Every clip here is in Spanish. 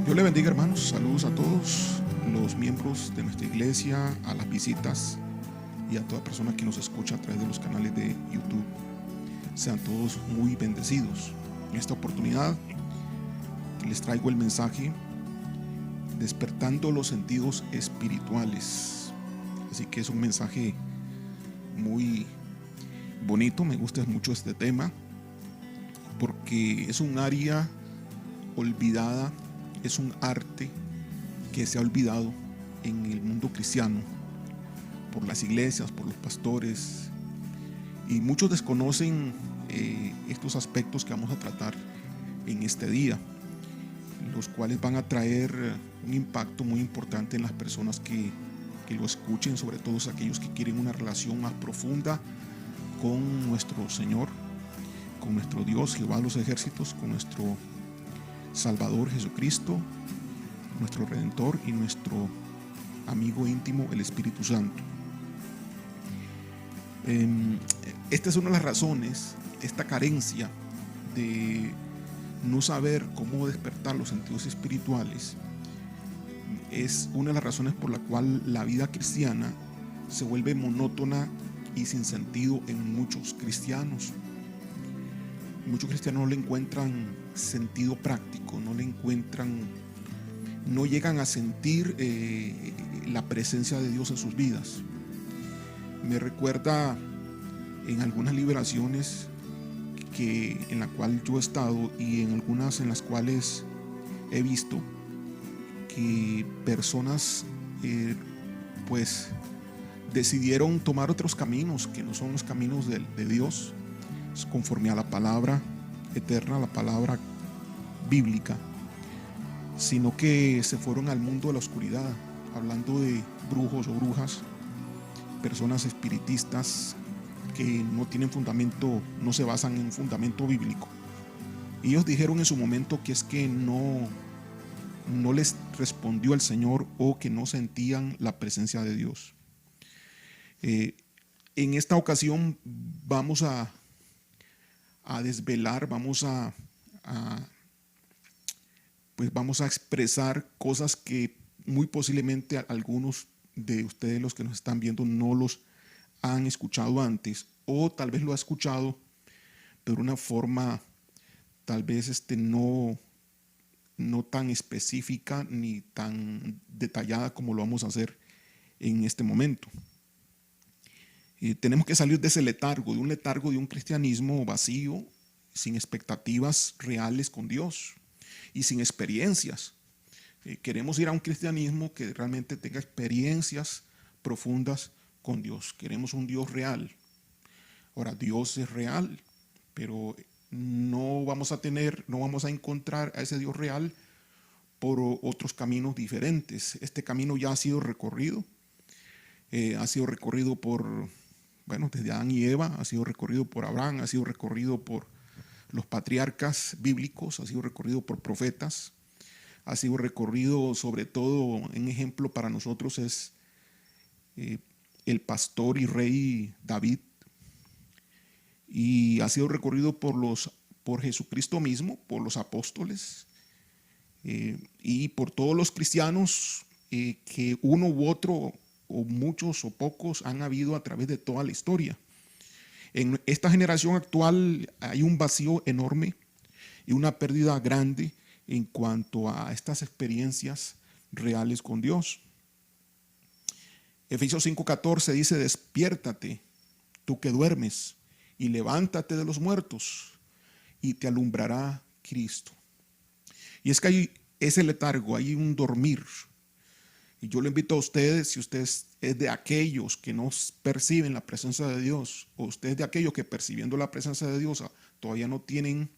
Dios le bendiga, hermanos. Saludos a todos los miembros de nuestra iglesia, a las visitas y a toda persona que nos escucha a través de los canales de YouTube. Sean todos muy bendecidos. En esta oportunidad les traigo el mensaje despertando los sentidos espirituales. Así que es un mensaje muy bonito. Me gusta mucho este tema porque es un área olvidada, es un arte que se ha olvidado en el mundo cristiano por las iglesias, por los pastores, y muchos desconocen estos aspectos que vamos a tratar en este día, los cuales van a traer un impacto muy importante en las personas que lo escuchen, sobre todo aquellos que quieren una relación más profunda con nuestro Señor, con nuestro Dios, Jehová de los ejércitos, con nuestro Salvador Jesucristo, nuestro Redentor y nuestro amigo íntimo, el Espíritu Santo. Esta es una de las razones, esta carencia de no saber cómo despertar los sentidos espirituales, es una de las razones por la cual la vida cristiana se vuelve monótona y sin sentido en muchos cristianos. Muchos cristianos no le encuentran sentido práctico, no llegan a sentir la presencia de Dios en sus vidas. Me recuerda en algunas liberaciones en la cual yo he estado y en algunas en las cuales he visto que personas pues decidieron tomar otros caminos que no son los caminos de Dios, conforme a la palabra eterna, la palabra bíblica, sino que se fueron al mundo de la oscuridad, hablando de brujos o brujas, personas espiritistas que no tienen fundamento, no se basan en un fundamento bíblico. Y ellos dijeron en su momento que es que no les respondió el Señor o que no sentían la presencia de Dios. En esta ocasión vamos a desvelar, vamos a expresar cosas que muy posiblemente algunos de ustedes, los que nos están viendo, no los han escuchado antes, o tal vez lo ha escuchado pero de una forma tal vez no tan específica ni tan detallada como lo vamos a hacer en este momento. Tenemos que salir de ese letargo, de un cristianismo vacío, sin expectativas reales con Dios y sin experiencias. Queremos ir a un cristianismo que realmente tenga experiencias profundas con Dios. Queremos un Dios real. Ahora, Dios es real, pero no vamos a encontrar a ese Dios real por otros caminos diferentes. Este camino ya ha sido recorrido por, desde Adán y Eva, ha sido recorrido por Abraham, ha sido recorrido por los patriarcas bíblicos, ha sido recorrido por profetas, ha sido recorrido, sobre todo, un ejemplo para nosotros es el pastor y rey David, y ha sido recorrido por Jesucristo mismo, por los apóstoles, y por todos los cristianos que uno u otro, o muchos o pocos, han habido a través de toda la historia. En esta generación actual hay un vacío enorme y una pérdida grande en cuanto a estas experiencias reales con Dios. Efesios 5:14 dice: despiértate, tú que duermes, y levántate de los muertos, y te alumbrará Cristo. Y es que hay ese letargo, hay un dormir. Y yo le invito a ustedes, si usted es de aquellos que no perciben la presencia de Dios, o usted es de aquellos que, percibiendo la presencia de Dios, todavía no tienen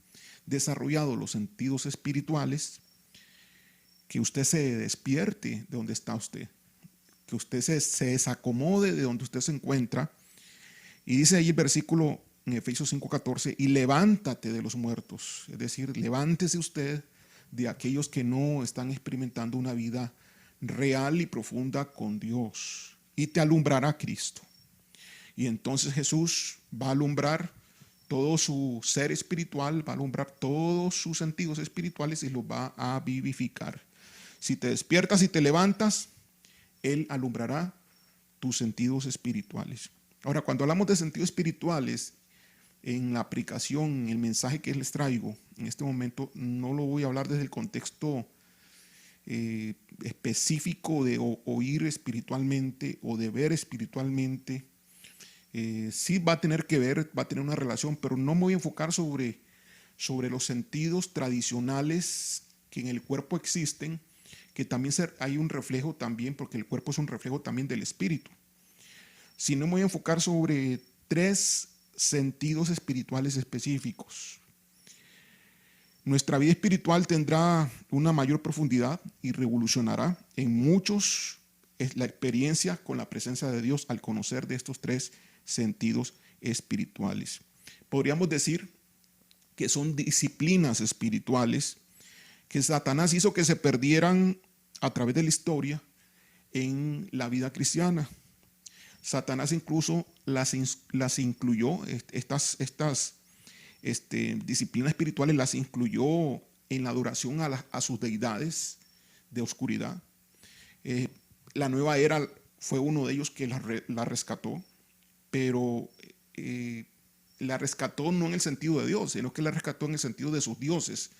desarrollado los sentidos espirituales, que usted se despierte de donde está usted, que usted se desacomode de donde usted se encuentra. Y dice ahí el versículo en Efesios 5:14: y levántate de los muertos. Es decir, levántese usted de aquellos que no están experimentando una vida real y profunda con Dios, y te alumbrará Cristo. Y entonces Jesús va a alumbrar todo su ser espiritual, va a alumbrar todos sus sentidos espirituales y los va a vivificar. Si te despiertas y te levantas, Él alumbrará tus sentidos espirituales. Ahora, cuando hablamos de sentidos espirituales, en la aplicación, en el mensaje que les traigo en este momento, no lo voy a hablar desde el contexto específico de oír espiritualmente o de ver espiritualmente. Sí va a tener que ver, va a tener una relación, pero no me voy a enfocar sobre los sentidos tradicionales que en el cuerpo existen, que también hay un reflejo también, porque el cuerpo es un reflejo también del espíritu. Sino me voy a enfocar sobre 3 sentidos espirituales específicos. Nuestra vida espiritual tendrá una mayor profundidad y revolucionará en muchos la experiencia con la presencia de Dios al conocer de estos 3 sentidos espirituales. Podríamos decir que son disciplinas espirituales que Satanás hizo que se perdieran a través de la historia en la vida cristiana. Satanás incluso las incluyó, estas disciplinas espirituales las incluyó en la adoración a sus deidades de oscuridad. La nueva era fue uno de ellos que la rescató, pero la rescató no en el sentido de Dios, sino que la rescató en el sentido de sus dioses,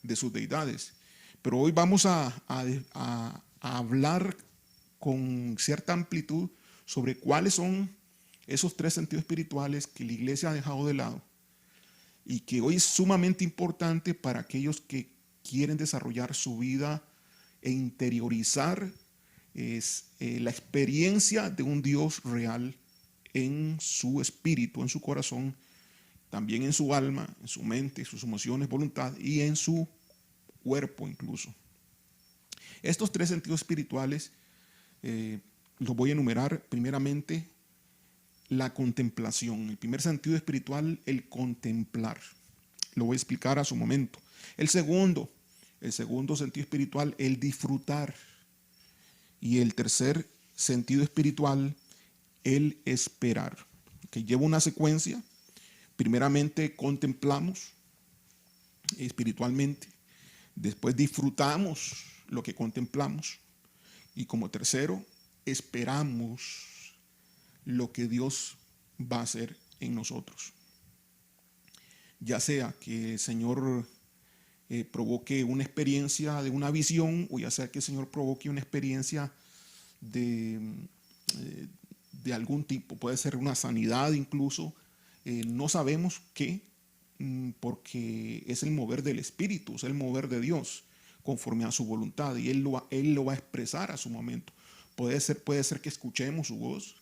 de sus deidades. Pero hoy vamos a hablar con cierta amplitud sobre cuáles son esos 3 sentidos espirituales que la iglesia ha dejado de lado y que hoy es sumamente importante para aquellos que quieren desarrollar su vida e interiorizar la experiencia de un Dios real en su espíritu, en su corazón, también en su alma, en su mente, sus emociones, voluntad y en su cuerpo incluso. Estos 3 sentidos espirituales los voy a enumerar. Primeramente, la contemplación. El primer sentido espiritual, el contemplar. Lo voy a explicar a su momento. El segundo sentido espiritual, el disfrutar. Y el tercer sentido espiritual, el esperar. Que lleva una secuencia. Primeramente contemplamos espiritualmente. Después disfrutamos lo que contemplamos. Y como tercero, esperamos lo que Dios va a hacer en nosotros. Ya sea que el Señor provoque una experiencia de una visión, o ya sea que el Señor provoque una experiencia de algún tipo, puede ser una sanidad incluso, no sabemos qué, porque es el mover del Espíritu, es el mover de Dios conforme a su voluntad, y Él lo va a expresar a su momento. Puede ser que escuchemos su voz,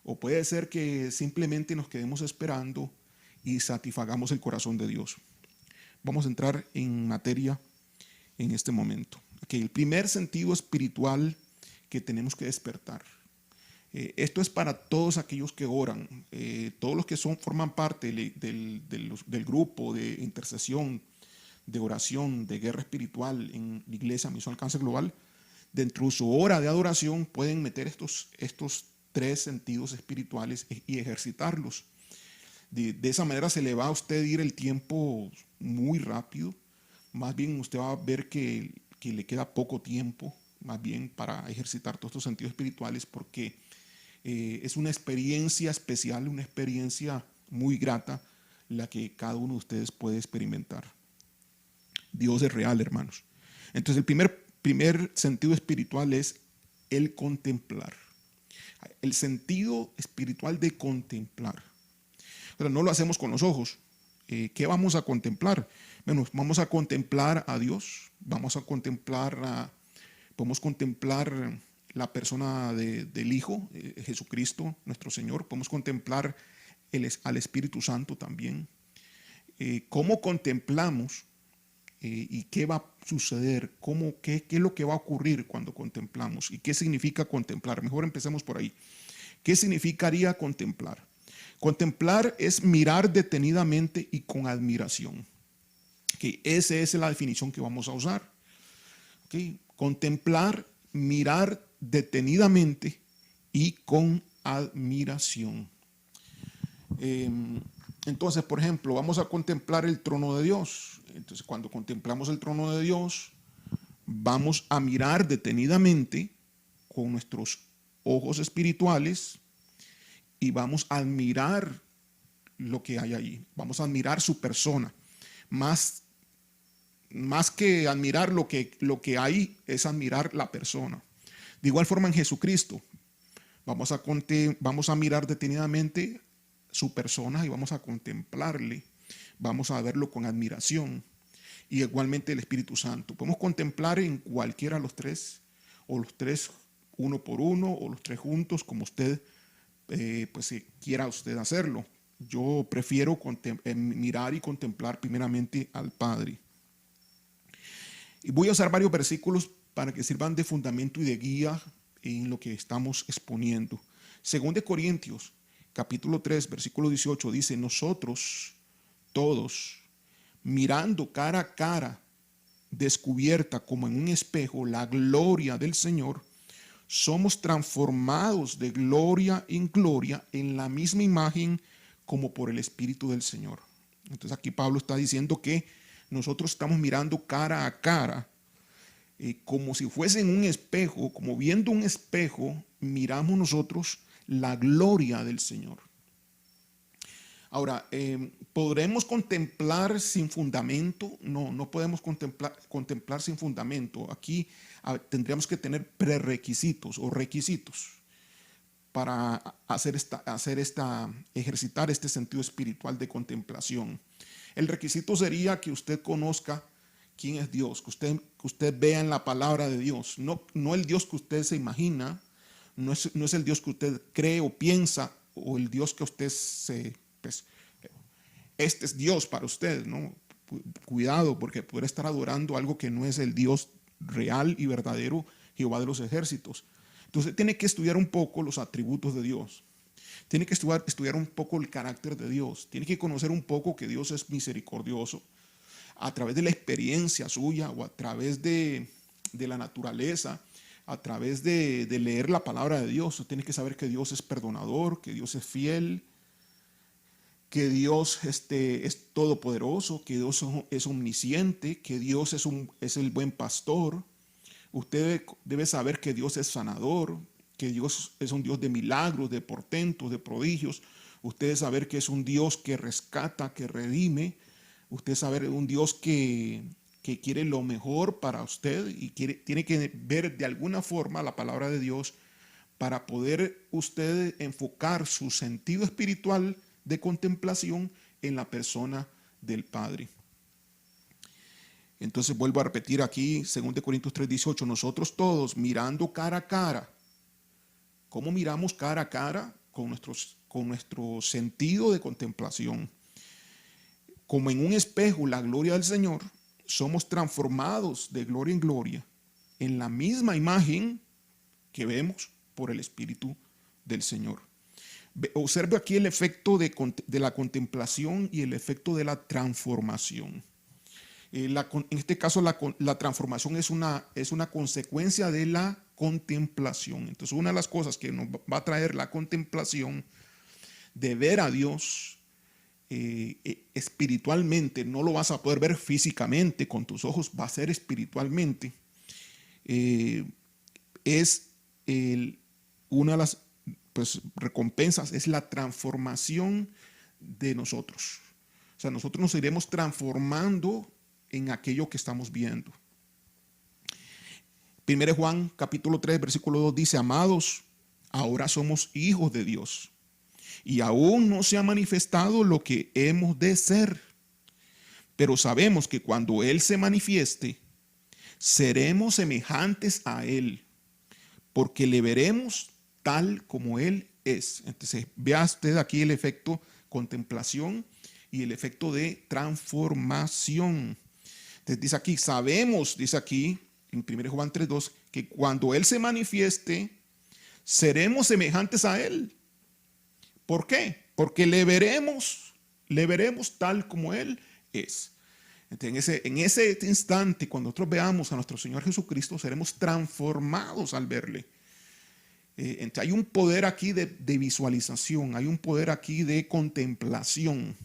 o puede ser que simplemente nos quedemos esperando y satisfagamos el corazón de Dios. Vamos a entrar en materia en este momento. El primer sentido espiritual que tenemos que despertar. Esto es para todos aquellos que oran, todos los que forman parte del grupo de intercesión, de oración, de guerra espiritual en la Iglesia Misión Alcance Global. Dentro de su hora de adoración pueden meter estos 3 sentidos espirituales y ejercitarlos. De esa manera se le va a usted ir el tiempo muy rápido. Más bien usted va a ver que le queda poco tiempo, más bien, para ejercitar todos estos sentidos espirituales, porque es una experiencia especial, una experiencia muy grata la que cada uno de ustedes puede experimentar. Dios es real, hermanos. Entonces el primer sentido espiritual es el contemplar. El sentido espiritual de contemplar. Pero no lo hacemos con los ojos. ¿Qué vamos a contemplar? Bueno, vamos a contemplar a Dios, podemos contemplar la persona del Hijo, Jesucristo, nuestro Señor. Podemos contemplar al Espíritu Santo también. ¿Cómo contemplamos y qué va a suceder? ¿Qué es lo que va a ocurrir cuando contemplamos? ¿Y qué significa contemplar? Mejor empecemos por ahí. ¿Qué significaría contemplar? Contemplar es mirar detenidamente y con admiración. Esa es la definición que vamos a usar. Contemplar, mirar detenidamente y con admiración. Entonces, por ejemplo, vamos a contemplar el trono de Dios. Entonces, cuando contemplamos el trono de Dios, vamos a mirar detenidamente con nuestros ojos espirituales y vamos a admirar lo que hay allí. Vamos a admirar su persona. Más que admirar lo que hay, es admirar la persona. De igual forma en Jesucristo, vamos a mirar detenidamente su persona y vamos a contemplarle, vamos a verlo con admiración. Y igualmente el Espíritu Santo. Podemos contemplar en cualquiera de los tres, o los tres uno por uno, o los tres juntos, como usted si quiera usted hacerlo. Yo prefiero mirar y contemplar primeramente al Padre. Y voy a usar varios versículos para que sirvan de fundamento y de guía en lo que estamos exponiendo. Según de Corintios, capítulo 3, versículo 18, dice: nosotros todos, mirando cara a cara, descubierta como en un espejo la gloria del Señor, somos transformados de gloria en gloria en la misma imagen como por el Espíritu del Señor. Entonces aquí Pablo está diciendo que nosotros estamos mirando cara a cara, como si fuese en un espejo, como viendo un espejo, miramos nosotros la gloria del Señor. Ahora, ¿podremos contemplar sin fundamento? No podemos contemplar sin fundamento. Aquí tendríamos que tener prerequisitos o requisitos para ejercitar este sentido espiritual de contemplación. El requisito sería que usted conozca quién es Dios, que usted vea en la palabra de Dios, no el Dios que usted se imagina, no es el Dios que usted cree o piensa, o el Dios que usted este es Dios para usted, ¿no? Cuidado, porque puede estar adorando algo que no es el Dios real y verdadero, Jehová de los ejércitos. Entonces tiene que estudiar un poco los atributos de Dios. Tiene que estudiar un poco el carácter de Dios. Tiene que conocer un poco que Dios es misericordioso a través de la experiencia suya o a través de la naturaleza, a través de leer la palabra de Dios. Tiene que saber que Dios es perdonador, que Dios es fiel, que Dios es todopoderoso, que Dios es omnisciente, que Dios es el buen pastor. Usted debe saber que Dios es sanador, que Dios es un Dios de milagros, de portentos, de prodigios. Usted debe saber que es un Dios que rescata, que redime. Usted sabe un Dios que quiere lo mejor para usted y tiene que ver de alguna forma la palabra de Dios para poder usted enfocar su sentido espiritual de contemplación en la persona del Padre. Entonces vuelvo a repetir aquí, 2 Corintios 3:18, nosotros todos mirando cara a cara. ¿Cómo miramos cara a cara? Con nuestro sentido de contemplación. Como en un espejo la gloria del Señor, somos transformados de gloria en gloria en la misma imagen que vemos por el Espíritu del Señor. Observe aquí el efecto de la contemplación y el efecto de la transformación. En este caso la transformación es una consecuencia de la contemplación. Entonces una de las cosas que nos va a traer la contemplación de ver a Dios espiritualmente, no lo vas a poder ver físicamente con tus ojos, va a ser espiritualmente, es una de las recompensas, es la transformación de nosotros. O sea, nosotros nos iremos transformando en aquello que estamos viendo. 1 Juan capítulo 3 versículo 2 dice: amados, ahora somos hijos de Dios y aún no se ha manifestado lo que hemos de ser, pero sabemos que cuando Él se manifieste seremos semejantes a Él, porque le veremos tal como Él es. Entonces vea usted aquí el efecto contemplación y el efecto de transformación. Entonces dice aquí, sabemos, dice aquí en 1 Juan 3:2, que cuando Él se manifieste seremos semejantes a Él. ¿Por qué? Porque le veremos tal como Él es. Entonces, en ese instante, cuando nosotros veamos a nuestro Señor Jesucristo, seremos transformados al verle. Entonces, hay un poder aquí de visualización, hay un poder aquí de contemplación.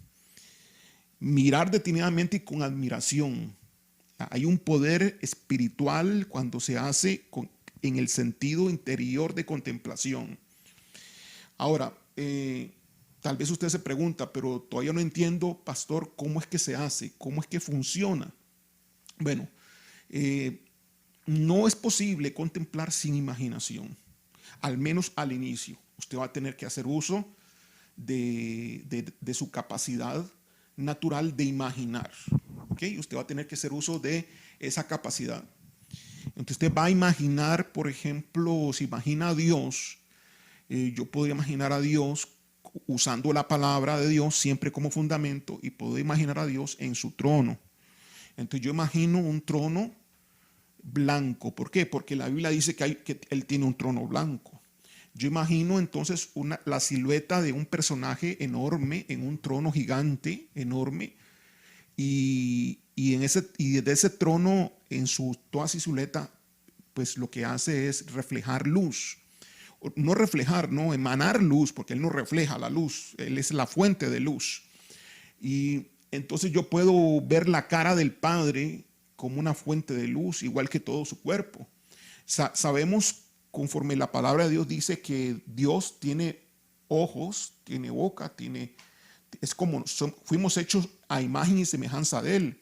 Mirar detenidamente y con admiración. Hay un poder espiritual cuando se hace en el sentido interior de contemplación. Ahora, tal vez usted se pregunta, pero todavía no entiendo, pastor, cómo es que se hace, cómo es que funciona. Bueno, no es posible contemplar sin imaginación, al menos al inicio. Usted va a tener que hacer uso de su capacidad natural de imaginar. ¿Okay? Usted va a tener que hacer uso de esa capacidad. Entonces usted va a imaginar, por ejemplo, si imagina a Dios, yo podría imaginar a Dios usando la palabra de Dios siempre como fundamento y puedo imaginar a Dios en su trono. Entonces yo imagino un trono blanco. ¿Por qué? Porque la Biblia dice que Él tiene un trono blanco. Yo imagino entonces la silueta de un personaje enorme en un trono gigante, enorme, y desde ese trono, en toda su silueta, pues lo que hace es reflejar luz. No reflejar, no, emanar luz, porque Él no refleja la luz, Él es la fuente de luz. Y entonces yo puedo ver la cara del Padre como una fuente de luz, igual que todo su cuerpo. Sabemos, conforme la palabra de Dios dice, que Dios tiene ojos, tiene boca, es como fuimos hechos a imagen y semejanza de Él.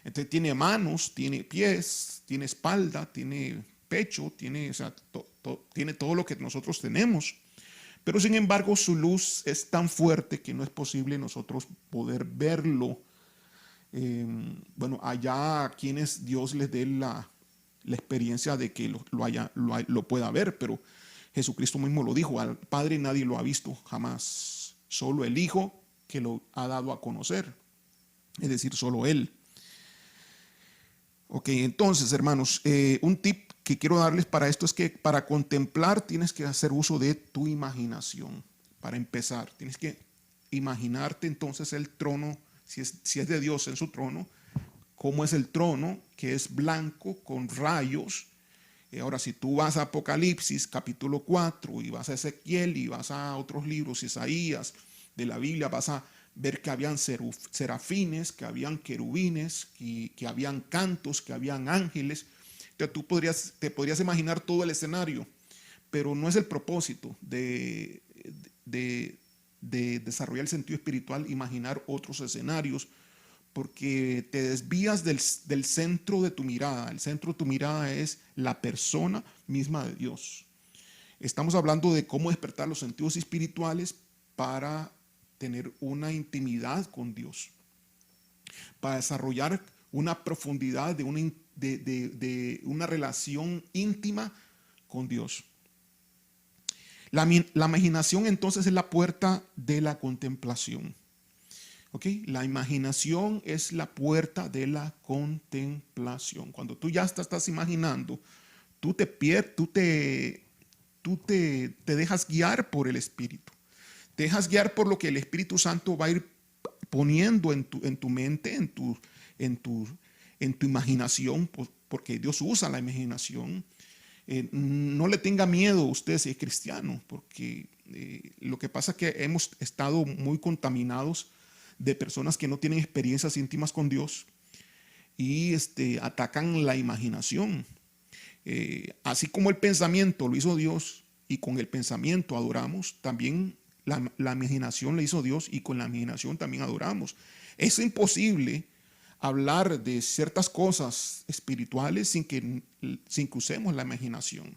Entonces tiene manos, tiene pies, tiene espalda, tiene pecho, tiene todo lo que nosotros tenemos. Pero sin embargo su luz es tan fuerte que no es posible nosotros poder verlo. Bueno, allá a quienes Dios les dé la experiencia de que lo pueda ver, pero Jesucristo mismo lo dijo, al Padre nadie lo ha visto jamás, solo el Hijo que lo ha dado a conocer, es decir, solo Él. Ok, entonces, hermanos, un tip que quiero darles para esto es que para contemplar tienes que hacer uso de tu imaginación. Para empezar, tienes que imaginarte entonces el trono, si es de Dios en su trono, cómo es el trono, que es blanco con rayos. Ahora, si tú vas a Apocalipsis capítulo 4 y vas a Ezequiel y vas a otros libros, Isaías, de la Biblia, vas a ver que habían serafines, que habían querubines, que habían cantos, que habían ángeles. Entonces tú te podrías imaginar todo el escenario, pero no es el propósito de desarrollar el sentido espiritual, imaginar otros escenarios, porque te desvías del centro de tu mirada. El centro de tu mirada es la persona misma de Dios. Estamos hablando de cómo despertar los sentidos espirituales para tener una intimidad con Dios, para desarrollar una profundidad de una relación íntima con Dios. La imaginación entonces es la puerta de la contemplación. ¿Okay? La imaginación es la puerta de la contemplación. Cuando tú ya estás imaginando, tú te dejas guiar por el Espíritu. Te dejas guiar por lo que el Espíritu Santo va a ir poniendo en tu mente, en tu imaginación, porque Dios usa la imaginación. No le tenga miedo usted si es cristiano, porque lo que pasa es que hemos estado muy contaminados de personas que no tienen experiencias íntimas con Dios y atacan la imaginación. Así como el pensamiento lo hizo Dios y con el pensamiento adoramos, también la imaginación la hizo Dios y con la imaginación también adoramos. Es imposible hablar de ciertas cosas espirituales sin que usemos la imaginación.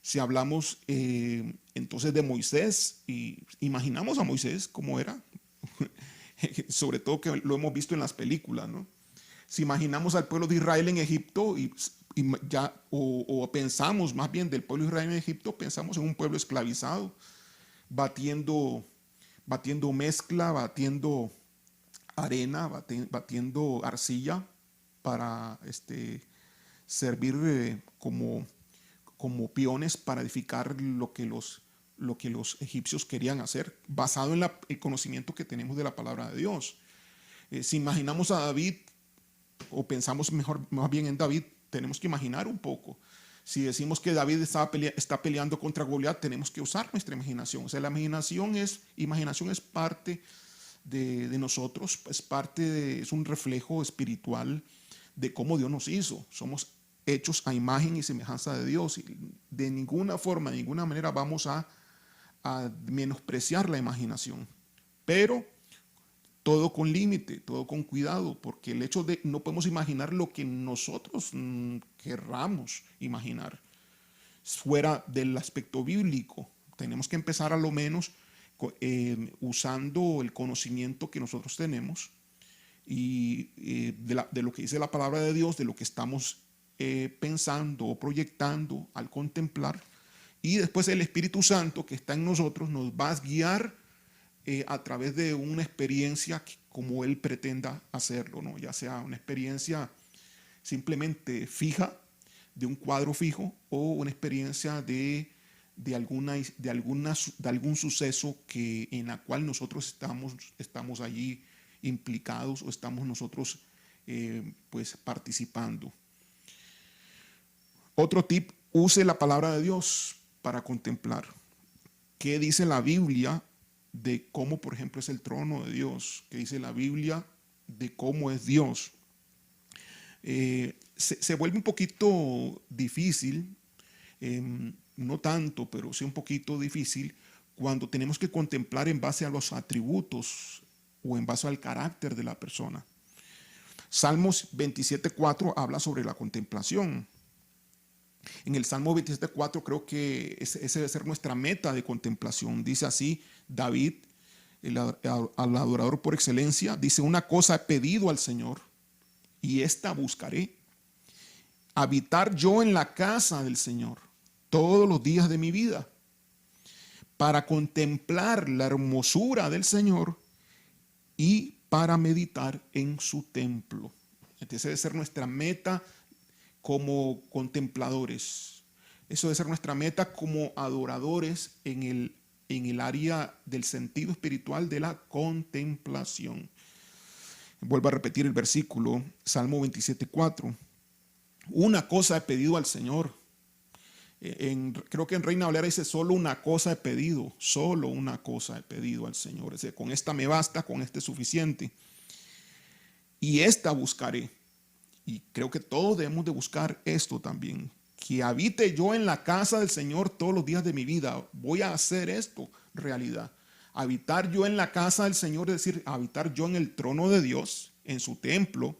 Si hablamos entonces de Moisés y imaginamos a Moisés como era, sobre todo que lo hemos visto en las películas, ¿no? Si imaginamos al pueblo de Israel en Egipto o pensamos más bien del pueblo de Israel en Egipto, pensamos en un pueblo esclavizado, batiendo mezcla, batiendo arena, batiendo arcilla para servir como peones para edificar lo que los egipcios querían hacer, basado en el conocimiento que tenemos de la palabra de Dios. Si imaginamos a David, o pensamos más bien en David, tenemos que imaginar un poco. Si decimos que David está peleando contra Goliat, tenemos que usar nuestra imaginación. O sea, la imaginación es parte de nosotros, es un reflejo espiritual de cómo Dios nos hizo. Somos hechos a imagen y semejanza de Dios. Y de ninguna forma, de ninguna manera vamos a menospreciar la imaginación. Pero todo con límite, todo con cuidado, porque el hecho de no podemos imaginar lo que nosotros querramos imaginar fuera del aspecto bíblico. Tenemos que empezar a lo menos usando el conocimiento que nosotros tenemos y de lo que dice la palabra de Dios, de lo que estamos pensando o proyectando al contemplar, y después el Espíritu Santo que está en nosotros nos va a guiar a través de una experiencia como Él pretenda hacerlo, ¿no? Ya sea una experiencia simplemente fija, de un cuadro fijo, o una experiencia de algún suceso en la cual nosotros estamos allí implicados o estamos nosotros pues participando. Otro tip: use la palabra de Dios para contemplar. ¿Qué dice la Biblia de cómo, por ejemplo, es el trono de Dios? ¿Qué dice la Biblia de cómo es Dios? Se vuelve un poquito difícil, no tanto, pero sí un poquito difícil, cuando tenemos que contemplar en base a los atributos o en base al carácter de la persona. Salmos 27:4 habla sobre la contemplación. En el Salmo 27:4 creo que ese debe ser nuestra meta de contemplación. Dice así David, al adorador por excelencia, dice: una cosa he pedido al Señor y esta buscaré, habitar yo en la casa del Señor todos los días de mi vida, para contemplar la hermosura del Señor y para meditar en su templo. Entonces debe ser nuestra meta como contempladores. Eso debe ser nuestra meta como adoradores en el área del sentido espiritual de la contemplación. Vuelvo a repetir el versículo, Salmo 27:4. Una cosa he pedido al Señor. Creo que en Reina Valera dice: solo una cosa he pedido, solo una cosa he pedido al Señor. Es decir, con esta me basta, con este es suficiente. Y esta buscaré. Y creo que todos debemos de buscar esto también: que habite yo en la casa del Señor todos los días de mi vida. Voy a hacer esto realidad. Habitar yo en la casa del Señor, es decir, habitar yo en el trono de Dios, en su templo,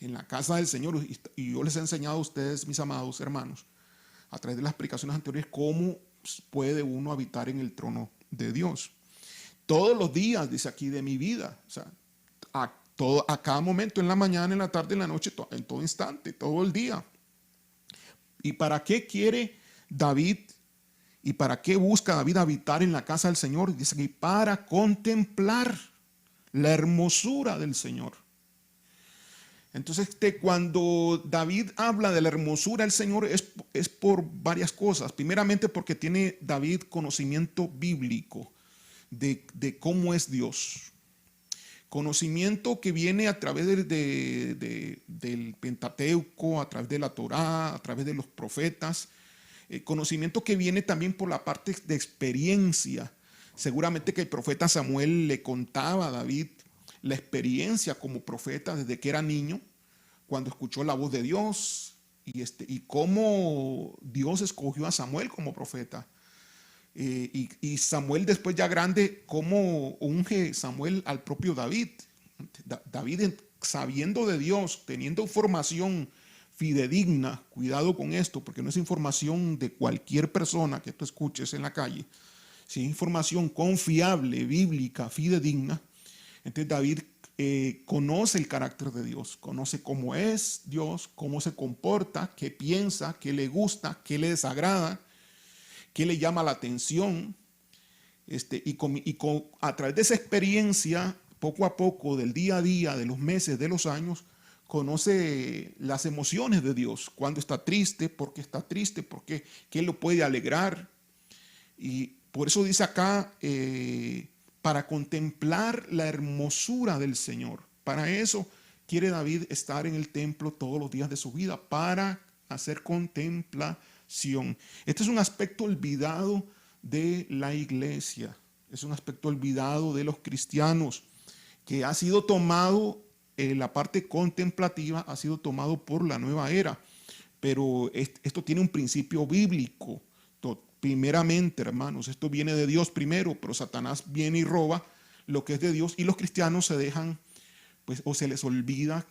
en la casa del Señor. Y yo les he enseñado a ustedes, mis amados hermanos, a través de las explicaciones anteriores, cómo puede uno habitar en el trono de Dios. Todos los días, dice aquí, de mi vida. O sea, a cada momento, en la mañana, en la tarde, en la noche, en todo instante, todo el día. ¿Y para qué quiere David y para qué busca David habitar en la casa del Señor? Dice aquí: para contemplar la hermosura del Señor. Entonces, cuando David habla de la hermosura del Señor es por varias cosas. Primeramente, porque tiene David conocimiento bíblico de cómo es Dios. Conocimiento que viene a través del Pentateuco, a través de la Torá, a través de los profetas. Conocimiento que viene también por la parte de experiencia. Seguramente que el profeta Samuel le contaba a David la experiencia como profeta desde que era niño, cuando escuchó la voz de Dios y cómo Dios escogió a Samuel como profeta. Y Samuel, después ya grande, cómo unge Samuel al propio David. David, sabiendo de Dios, teniendo información fidedigna, cuidado con esto, porque no es información de cualquier persona que tú escuches en la calle, sino información confiable, bíblica, fidedigna. Entonces David conoce el carácter de Dios, conoce cómo es Dios, cómo se comporta, qué piensa, qué le gusta, qué le desagrada, qué le llama la atención. A través de esa experiencia, poco a poco, del día a día, de los meses, de los años, conoce las emociones de Dios. Cuando está triste, por qué lo puede alegrar. Y por eso dice acá, para contemplar la hermosura del Señor. Para eso quiere David estar en el templo todos los días de su vida, para hacer contemplación. Este es un aspecto olvidado de la iglesia, es un aspecto olvidado de los cristianos, que ha sido tomado la parte contemplativa ha sido tomado por la nueva era, pero esto tiene un principio bíblico. Primeramente, hermanos, esto viene de Dios primero, pero Satanás viene y roba lo que es de Dios, y los cristianos se dejan, pues, o se les olvida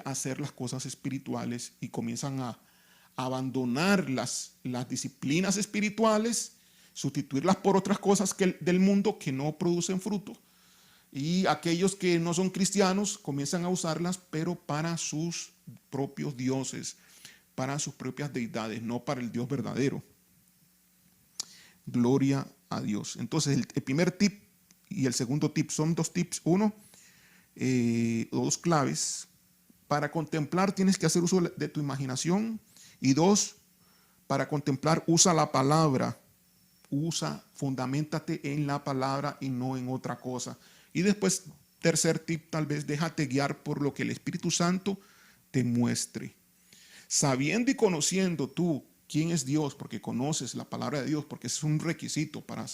hacer las cosas espirituales y comienzan a abandonar las disciplinas espirituales, sustituirlas por otras cosas del mundo que no producen fruto. Y aquellos que no son cristianos comienzan a usarlas, pero para sus propios dioses, para sus propias deidades, no para el Dios verdadero. Gloria a Dios. Entonces, el primer tip y el segundo tip son dos tips. Uno, dos claves. Para contemplar tienes que hacer uso de tu imaginación. Y dos, para contemplar usa la palabra. Fundamentate en la palabra y no en otra cosa. Y después, tercer tip, tal vez déjate guiar por lo que el Espíritu Santo te muestre. Sabiendo y conociendo tú quién es Dios, porque conoces la palabra de Dios, porque es un requisito para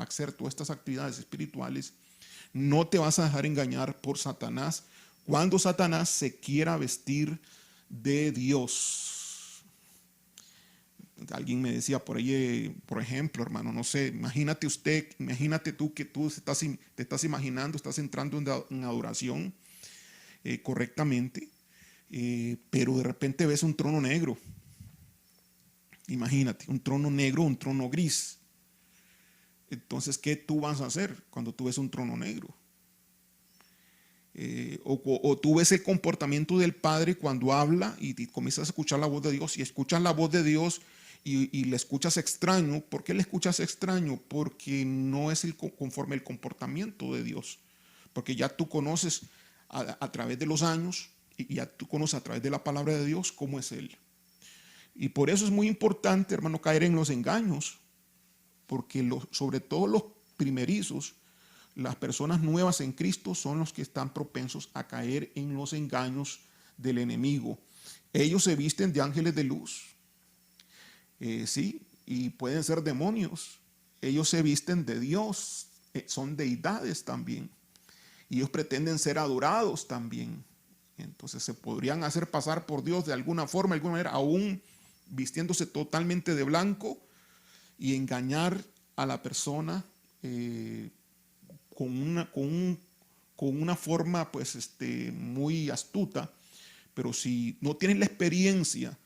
hacer todas estas actividades espirituales, no te vas a dejar engañar por Satanás cuando Satanás se quiera vestir de Dios. Alguien me decía por ahí, por ejemplo, hermano, no sé, imagínate tú que tú te estás imaginando, estás entrando en adoración correctamente, pero de repente ves un trono negro. Imagínate, un trono negro, un trono gris. Entonces, ¿qué tú vas a hacer cuando tú ves un trono negro? O tú ves el comportamiento del Padre cuando habla y comienzas a escuchar la voz de Dios, y escuchas la voz de Dios y le escuchas extraño. ¿Por qué le escuchas extraño? Porque no es conforme el comportamiento de Dios. Porque ya tú conoces a través de los años, y ya tú conoces a través de la palabra de Dios cómo es Él. Y por eso es muy importante, hermano, caer en los engaños, porque sobre todo los primerizos, las personas nuevas en Cristo, son los que están propensos a caer en los engaños del enemigo. Ellos se visten de ángeles de luz, sí, y pueden ser demonios. Ellos se visten de Dios, son deidades también, y ellos pretenden ser adorados también. Entonces se podrían hacer pasar por Dios de alguna forma, de alguna manera, aún vistiéndose totalmente de blanco, y engañar a la persona con una forma, pues, muy astuta. Pero si no tienes la experiencia,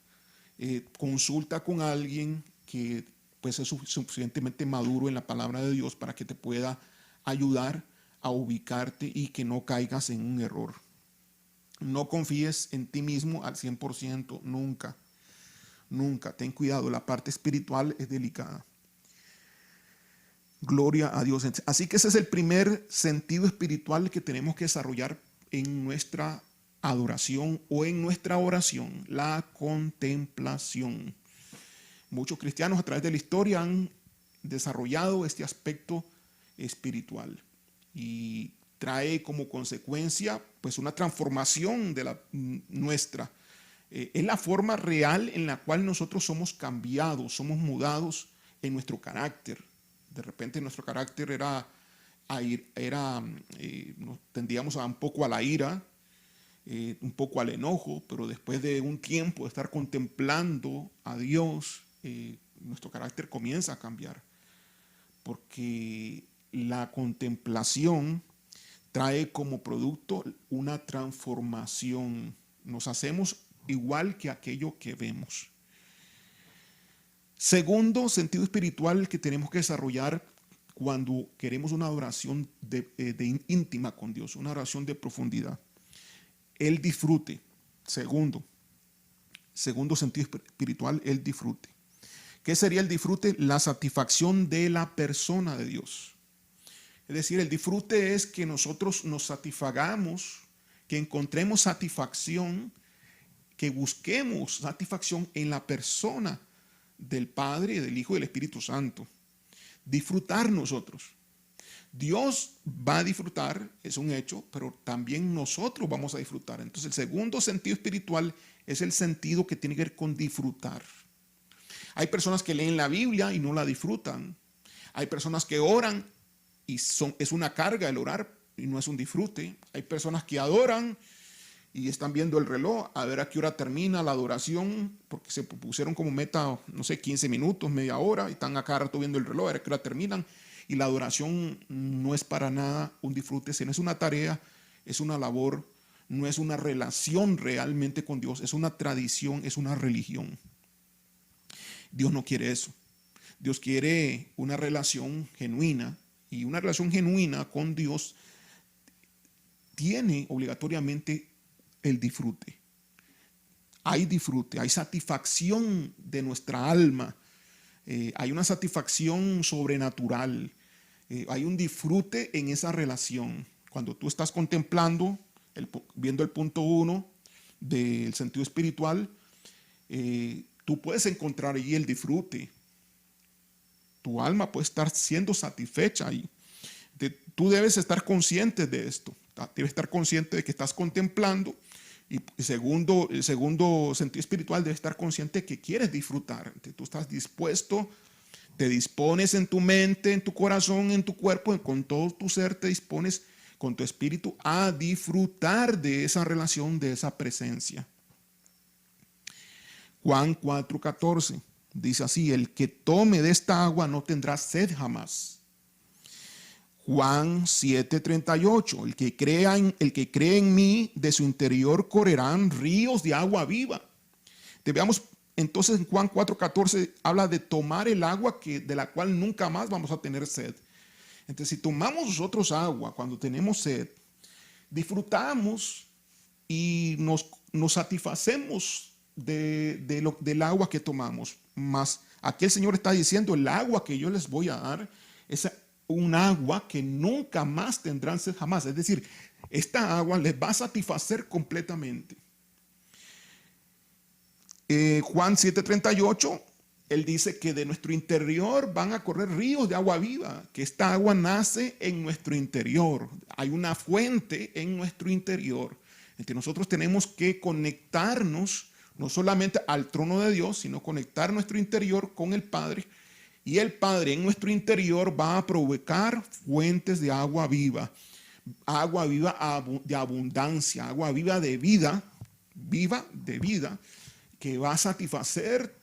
consulta con alguien que, pues, es suficientemente maduro en la palabra de Dios para que te pueda ayudar a ubicarte y que no caigas en un error. No confíes en ti mismo al 100%, nunca. Nunca, ten cuidado, la parte espiritual es delicada. Gloria a Dios. Así que ese es el primer sentido espiritual que tenemos que desarrollar en nuestra adoración o en nuestra oración, la contemplación. Muchos cristianos a través de la historia han desarrollado este aspecto espiritual y trae como consecuencia, pues, una transformación de la nuestra. Es la forma real en la cual nosotros somos cambiados, somos mudados en nuestro carácter. De repente nuestro carácter tendíamos un poco a la ira, un poco al enojo, pero después de un tiempo de estar contemplando a Dios, nuestro carácter comienza a cambiar, porque la contemplación trae como producto una transformación. Nos hacemos igual que aquello que vemos. Segundo sentido espiritual que tenemos que desarrollar cuando queremos una adoración íntima con Dios, una oración de profundidad. El disfrute. Segundo sentido espiritual, el disfrute. ¿Qué sería el disfrute? La satisfacción de la persona de Dios. Es decir, el disfrute es que nosotros nos satisfagamos, que encontremos satisfacción, que busquemos satisfacción en la persona del Padre, del Hijo y del Espíritu Santo. Disfrutar nosotros. Dios va a disfrutar, es un hecho, pero también nosotros vamos a disfrutar. Entonces, el segundo sentido espiritual es el sentido que tiene que ver con disfrutar. Hay personas que leen la Biblia y no la disfrutan. Hay personas que oran y es una carga el orar y no es un disfrute. Hay personas que adoran y están viendo el reloj a ver a qué hora termina la adoración, porque se pusieron como meta, no sé, 15 minutos, media hora, y están acá rato viendo el reloj a ver a qué hora terminan. Y la adoración no es para nada un disfrute, sino es una tarea, es una labor, no es una relación realmente con Dios, es una tradición, es una religión. Dios no quiere eso. Dios quiere una relación genuina, y una relación genuina con Dios tiene obligatoriamente el disfrute. Hay disfrute, hay satisfacción de nuestra alma, hay una satisfacción sobrenatural, hay un disfrute en esa relación. Cuando tú estás contemplando, viendo el punto 1 del sentido espiritual, tú puedes encontrar allí el disfrute. Tu alma puede estar siendo satisfecha ahí. Tú debes estar consciente de esto. Debes estar consciente de que estás contemplando. Y el segundo sentido espiritual, debes estar consciente de que quieres disfrutar. Tú estás dispuesto, te dispones en tu mente, en tu corazón, en tu cuerpo, con todo tu ser, te dispones con tu espíritu a disfrutar de esa relación, de esa presencia. Juan 4:14 dice así: el que tome de esta agua no tendrá sed jamás. Juan 7:38, el que cree en mí, de su interior correrán ríos de agua viva. Veamos entonces en Juan 4:14 habla de tomar el agua de la cual nunca más vamos a tener sed. Entonces, si tomamos nosotros agua cuando tenemos sed, disfrutamos y nos satisfacemos del agua que tomamos. Mas aquí el Señor está diciendo: el agua que yo les voy a dar es un agua que nunca más tendrán sed jamás. Es decir, esta agua les va a satisfacer completamente. Juan 7:38, él dice que de nuestro interior van a correr ríos de agua viva, que esta agua nace en nuestro interior. Hay una fuente en nuestro interior. Entonces nosotros tenemos que conectarnos no solamente al trono de Dios, sino conectar nuestro interior con el Padre. Y el Padre en nuestro interior va a provocar fuentes de agua viva de abundancia, agua viva de vida, que va a satisfacer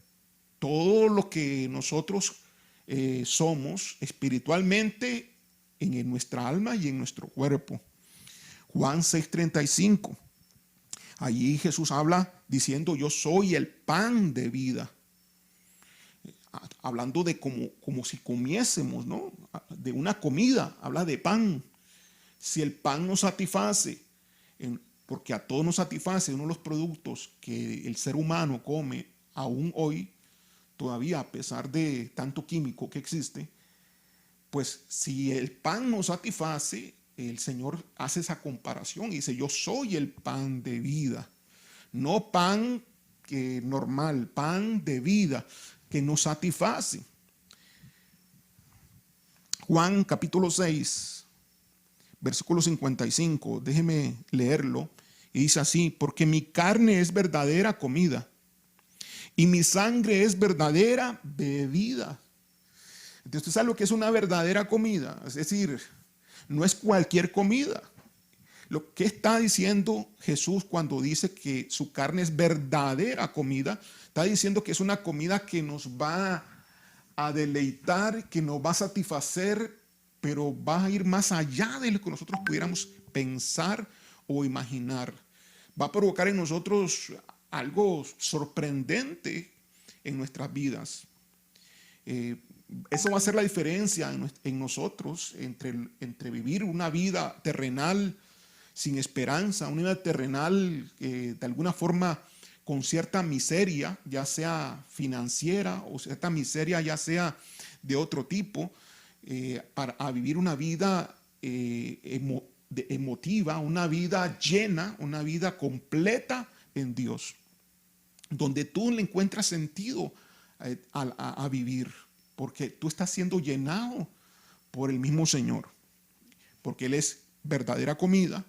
todo lo que nosotros somos espiritualmente en nuestra alma y en nuestro cuerpo. Juan 6:35. Allí Jesús habla diciendo: yo soy el pan de vida. Hablando de como si comiésemos, ¿no? De una comida, habla de pan. Si el pan nos satisface, porque a todos nos satisface uno de los productos que el ser humano come aún hoy, todavía a pesar de tanto químico que existe, pues si el pan nos satisface, el Señor hace esa comparación y dice: yo soy el pan de vida. No pan normal, pan de vida que nos satisface. Juan capítulo 6, versículo 55, déjeme leerlo, y dice así: porque mi carne es verdadera comida y mi sangre es verdadera bebida. Entonces, ¿usted sabe lo que es una verdadera comida? Es decir, no es cualquier comida. Lo que está diciendo Jesús cuando dice que su carne es verdadera comida, está diciendo que es una comida que nos va a deleitar, que nos va a satisfacer, pero va a ir más allá de lo que nosotros pudiéramos pensar o imaginar. Va a provocar en nosotros algo sorprendente en nuestras vidas. Eso va a ser la diferencia en nosotros entre vivir una vida terrenal sin esperanza, una vida terrenal de alguna forma con cierta miseria, ya sea financiera o cierta miseria ya sea de otro tipo, a vivir una vida emotiva, una vida llena, una vida completa en Dios, donde tú le encuentras sentido a vivir, porque tú estás siendo llenado por el mismo Señor, porque Él es verdadera comida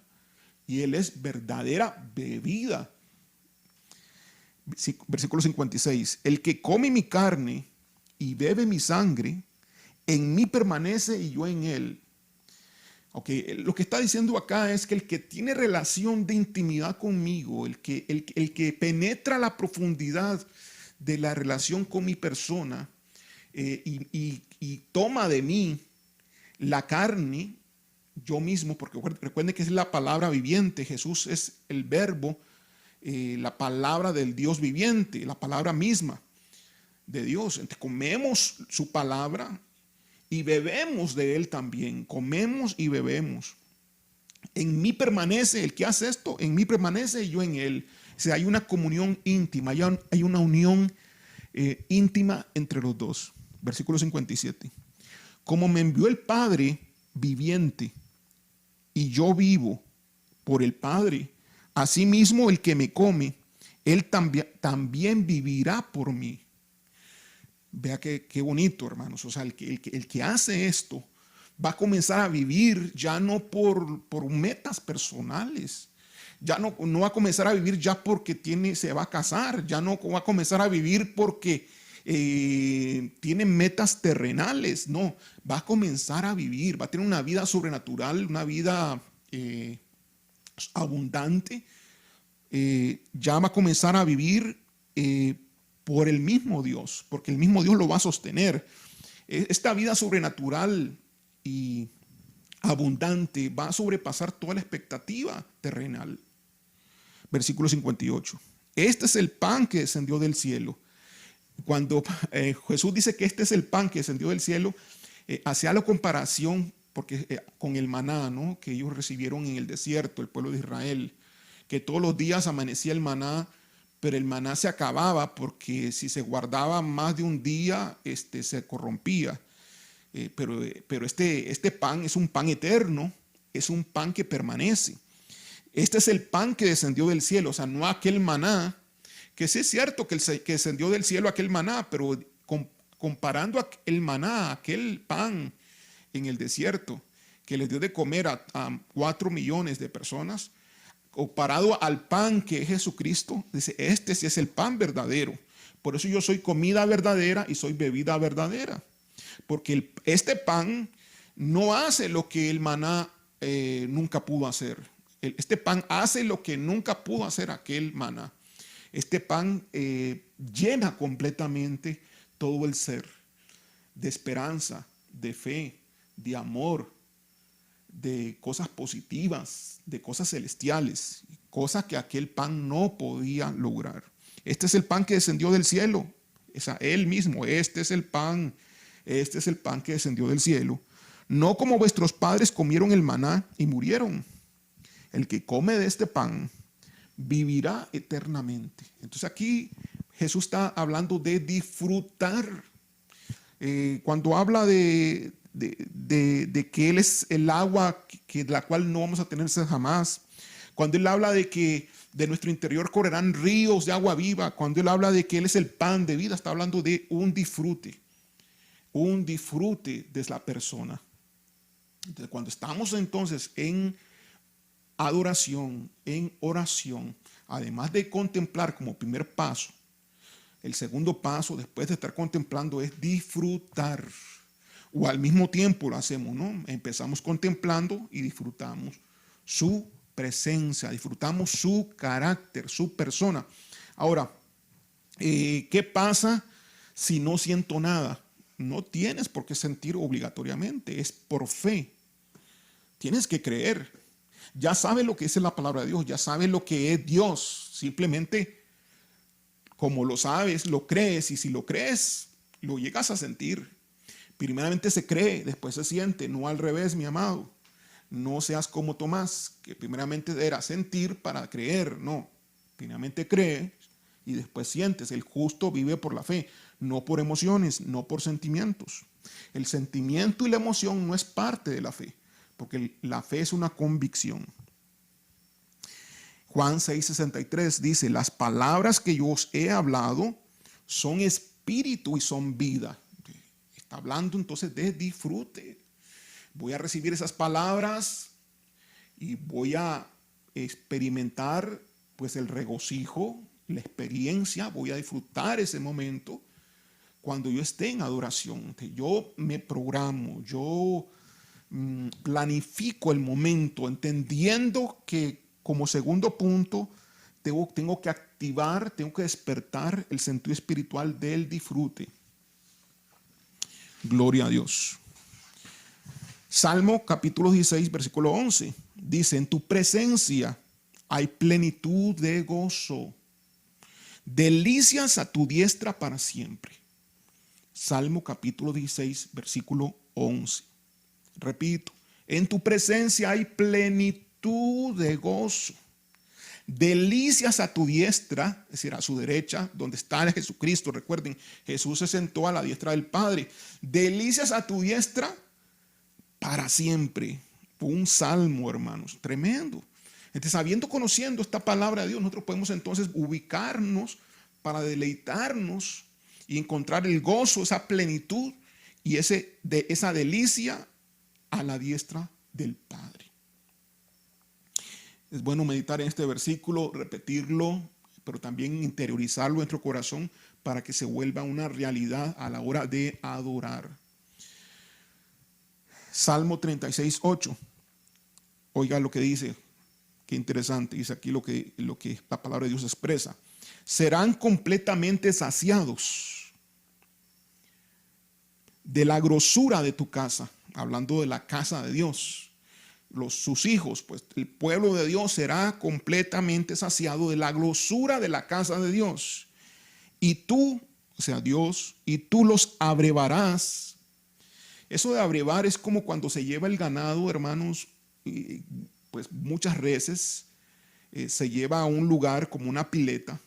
y Él es verdadera bebida. Versículo 56, el que come mi carne y bebe mi sangre, en mí permanece y yo en él. Ok, lo que está diciendo acá es que el que tiene relación de intimidad conmigo, el que penetra la profundidad de la relación con mi persona, y toma de mí la carne, yo mismo, porque recuerden que es la palabra viviente, Jesús es el verbo, la palabra del Dios viviente, la palabra misma de Dios. Entonces comemos su palabra y bebemos de él también, comemos y bebemos. En mí permanece, el que hace esto, en mí permanece y yo en él. O sea, hay una comunión íntima, hay una unión íntima entre los dos. Versículo 57. Como me envió el Padre viviente y yo vivo por el Padre, asimismo el que me come, él también vivirá por mí. Vea qué bonito, hermanos. O sea, el que hace esto va a comenzar a vivir ya no por metas personales. Ya no va a comenzar a vivir ya porque se va a casar. Ya no va a comenzar a vivir porque tiene metas terrenales. No, va a comenzar a vivir. Va a tener una vida sobrenatural, una vida abundante. Ya va a comenzar a vivir por el mismo Dios, porque el mismo Dios lo va a sostener. Esta vida sobrenatural y abundante va a sobrepasar toda la expectativa terrenal. Versículo 58. Este es el pan que descendió del cielo. Cuando Jesús dice que este es el pan que descendió del cielo, hacía la comparación porque, con el maná, ¿no?, que ellos recibieron en el desierto, el pueblo de Israel, que todos los días amanecía el maná, pero el maná se acababa porque si se guardaba más de un día, se corrompía. Pero este pan es un pan eterno, es un pan que permanece. Este es el pan que descendió del cielo, o sea, no aquel maná, que sí es cierto que descendió del cielo aquel maná, pero comparando el maná, aquel pan en el desierto, que les dio de comer a 4 millones de personas, comparado al pan que es Jesucristo, dice, este sí es el pan verdadero. Por eso yo soy comida verdadera y soy bebida verdadera. Porque este pan no hace lo que el maná nunca pudo hacer. Este pan hace lo que nunca pudo hacer aquel maná. Este pan llena completamente todo el ser de esperanza, de fe, de amor, de cosas positivas, de cosas celestiales, cosas que aquel pan no podía lograr. Este es el pan que descendió del cielo, es a él mismo, este es el pan que descendió del cielo. No como vuestros padres comieron el maná y murieron. El que come de este pan vivirá eternamente. Entonces aquí Jesús está hablando de disfrutar. Cuando habla de que Él es el agua de la cual no vamos a tener sed jamás, cuando Él habla de que de nuestro interior correrán ríos de agua viva, cuando Él habla de que Él es el pan de vida, está hablando de un disfrute de la persona. Entonces, cuando estamos entonces en adoración, en oración, además de contemplar como primer paso, el segundo paso después de estar contemplando es disfrutar. O al mismo tiempo lo hacemos, ¿no? Empezamos contemplando y disfrutamos su presencia, disfrutamos su carácter, su persona. Ahora, ¿qué pasa si no siento nada? No tienes por qué sentir obligatoriamente, es por fe. Tienes que creer. Ya sabes lo que es la palabra de Dios, ya sabes lo que es Dios. Simplemente, como lo sabes, lo crees, y si lo crees, lo llegas a sentir. Primeramente se cree, después se siente, no al revés, mi amado. No seas como Tomás, que primeramente era sentir para creer. No, primeramente cree y después sientes. El justo vive por la fe, no por emociones, no por sentimientos. El sentimiento y la emoción no es parte de la fe, porque la fe es una convicción. Juan 6:63 dice, las palabras que yo os he hablado son espíritu y son vida. Está hablando entonces de disfrute. Voy a recibir esas palabras y voy a experimentar pues el regocijo, la experiencia, voy a disfrutar ese momento cuando yo esté en adoración. Yo me programo, yo planifico el momento, entendiendo que como segundo punto tengo que activar, tengo que despertar el sentido espiritual del disfrute. Gloria a Dios. Salmo capítulo 16, versículo 11. Dice, en tu presencia hay plenitud de gozo, delicias a tu diestra para siempre. Salmo capítulo 16, versículo 11. Repito, en tu presencia hay plenitud de gozo, delicias a tu diestra, es decir, a su derecha, donde está Jesucristo. Recuerden, Jesús se sentó a la diestra del Padre. Delicias a tu diestra para siempre. Un salmo, hermanos, tremendo. Entonces, conociendo esta palabra de Dios, nosotros podemos entonces ubicarnos para deleitarnos y encontrar el gozo, esa plenitud y esa delicia a la diestra del Padre. Es bueno meditar en este versículo, repetirlo, pero también interiorizarlo en nuestro corazón para que se vuelva una realidad a la hora de adorar. Salmo 36, 8. Oiga lo que dice. Qué interesante. Dice aquí lo que la palabra de Dios expresa. Serán completamente saciados de la grosura de tu casa. Hablando de la casa de Dios. Sus hijos, pues el pueblo de Dios será completamente saciado de la grosura de la casa de Dios. Y tú, o sea, Dios, y tú los abrevarás. Eso de abrevar es como cuando se lleva el ganado, hermanos, pues muchas veces se lleva a un lugar como una pileta,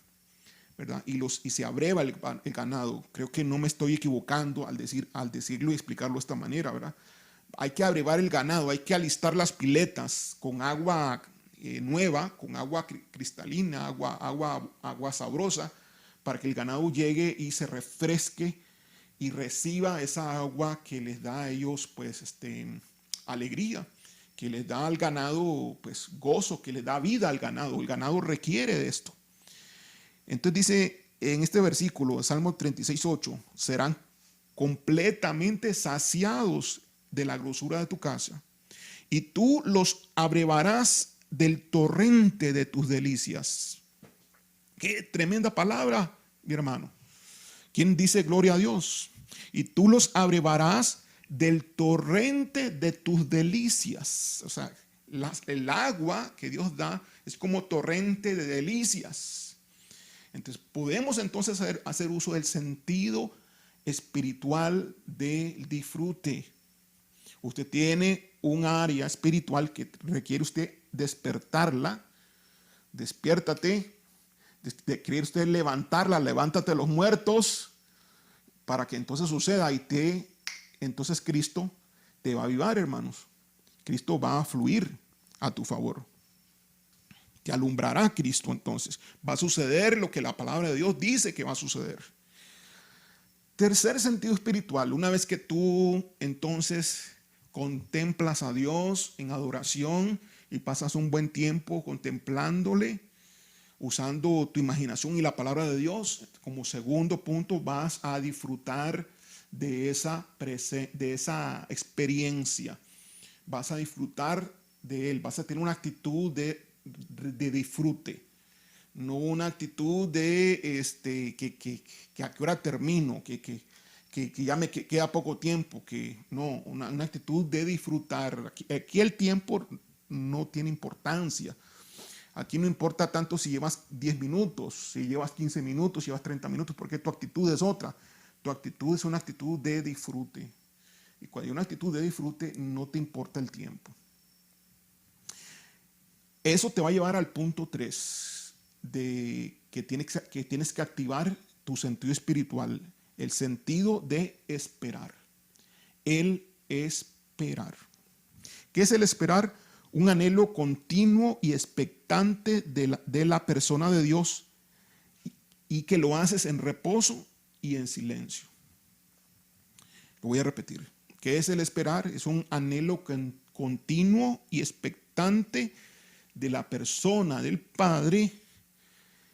¿verdad? Y se abreva el ganado. Creo que no me estoy equivocando al decirlo y explicarlo de esta manera, ¿verdad? Hay que abrevar el ganado, hay que alistar las piletas con agua nueva, con agua cristalina, agua sabrosa, para que el ganado llegue y se refresque y reciba esa agua que les da a ellos, pues, alegría, que les da al ganado, pues, gozo, que les da vida al ganado. El ganado requiere de esto. Entonces dice en este versículo, Salmo 36, 8, serán completamente saciados de la grosura de tu casa, y tú los abrevarás del torrente de tus delicias. Qué tremenda palabra, mi hermano. ¿Quién dice gloria a Dios? Y tú los abrevarás del torrente de tus delicias. O sea, el agua que Dios da es como torrente de delicias. Entonces podemos entonces hacer uso del sentido espiritual del disfrute. Usted tiene un área espiritual que requiere usted despertarla. Despiértate. Quiere usted levantarla, levántate los muertos para que entonces suceda entonces Cristo te va a avivar, hermanos. Cristo va a fluir a tu favor. Te alumbrará Cristo entonces. Va a suceder lo que la palabra de Dios dice que va a suceder. Tercer sentido espiritual, una vez que tú entonces contemplas a Dios en adoración y pasas un buen tiempo contemplándole, usando tu imaginación y la palabra de Dios, como segundo punto vas a disfrutar de esa experiencia. Vas a disfrutar de Él, vas a tener una actitud de disfrute, no una actitud de que a qué hora termino, que ya me queda poco tiempo, no, una actitud de disfrutar. Aquí el tiempo no tiene importancia. Aquí no importa tanto si llevas 10 minutos, si llevas 15 minutos, si llevas 30 minutos, porque tu actitud es otra. Tu actitud es una actitud de disfrute. Y cuando hay una actitud de disfrute, no te importa el tiempo. Eso te va a llevar al punto 3, de que tienes que activar tu sentido espiritual, el sentido de esperar. El esperar. ¿Qué es el esperar? Un anhelo continuo y expectante de la persona de Dios, y que lo haces en reposo y en silencio. Lo voy a repetir. ¿Qué es el esperar? Es un anhelo continuo y expectante de la persona del Padre,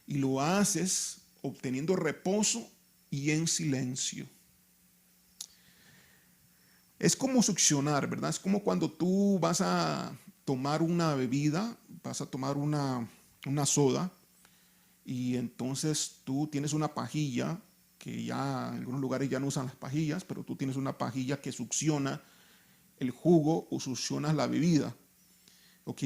y lo haces obteniendo reposo y en silencio. Es como succionar, ¿verdad? Es como cuando tú vas a tomar una bebida, vas a tomar una soda, y entonces tú tienes una pajilla, que ya en algunos lugares ya no usan las pajillas, pero tú tienes una pajilla que succiona el jugo o succiona la bebida. Ok,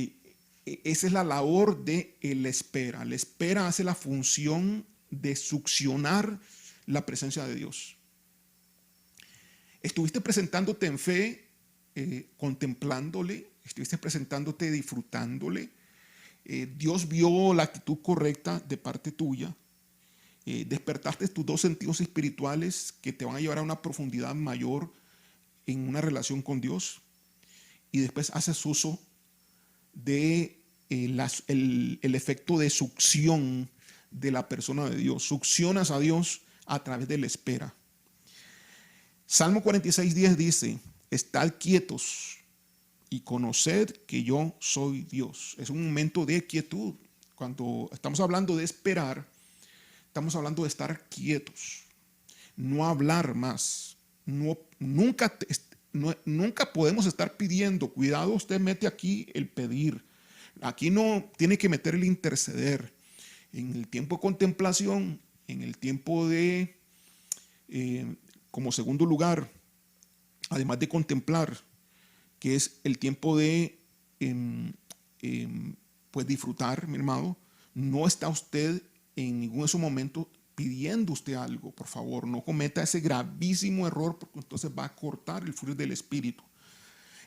esa es la labor de la espera. La espera hace la función de succionar la presencia de Dios. Estuviste presentándote en fe, contemplándole, estuviste presentándote disfrutándole. Dios vio la actitud correcta de parte tuya. Despertaste tus dos sentidos espirituales que te van a llevar a una profundidad mayor en una relación con Dios. Y después haces uso de el efecto de succión de la persona de Dios. Succionas a Dios a través de la espera. Salmo 46:10 dice: estad quietos y conoced que yo soy Dios. Es un momento de quietud. Cuando estamos hablando de esperar, estamos hablando de estar quietos, no hablar más. Nunca podemos estar pidiendo. Cuidado, usted mete aquí el pedir. Aquí no tiene que meter el interceder. En el tiempo de contemplación, en el tiempo de, como segundo lugar, además de contemplar, que es el tiempo de pues disfrutar, mi hermano, no está usted en ninguno de esos momentos pidiendo usted algo. Por favor, no cometa ese gravísimo error, porque entonces va a cortar el fluir del Espíritu.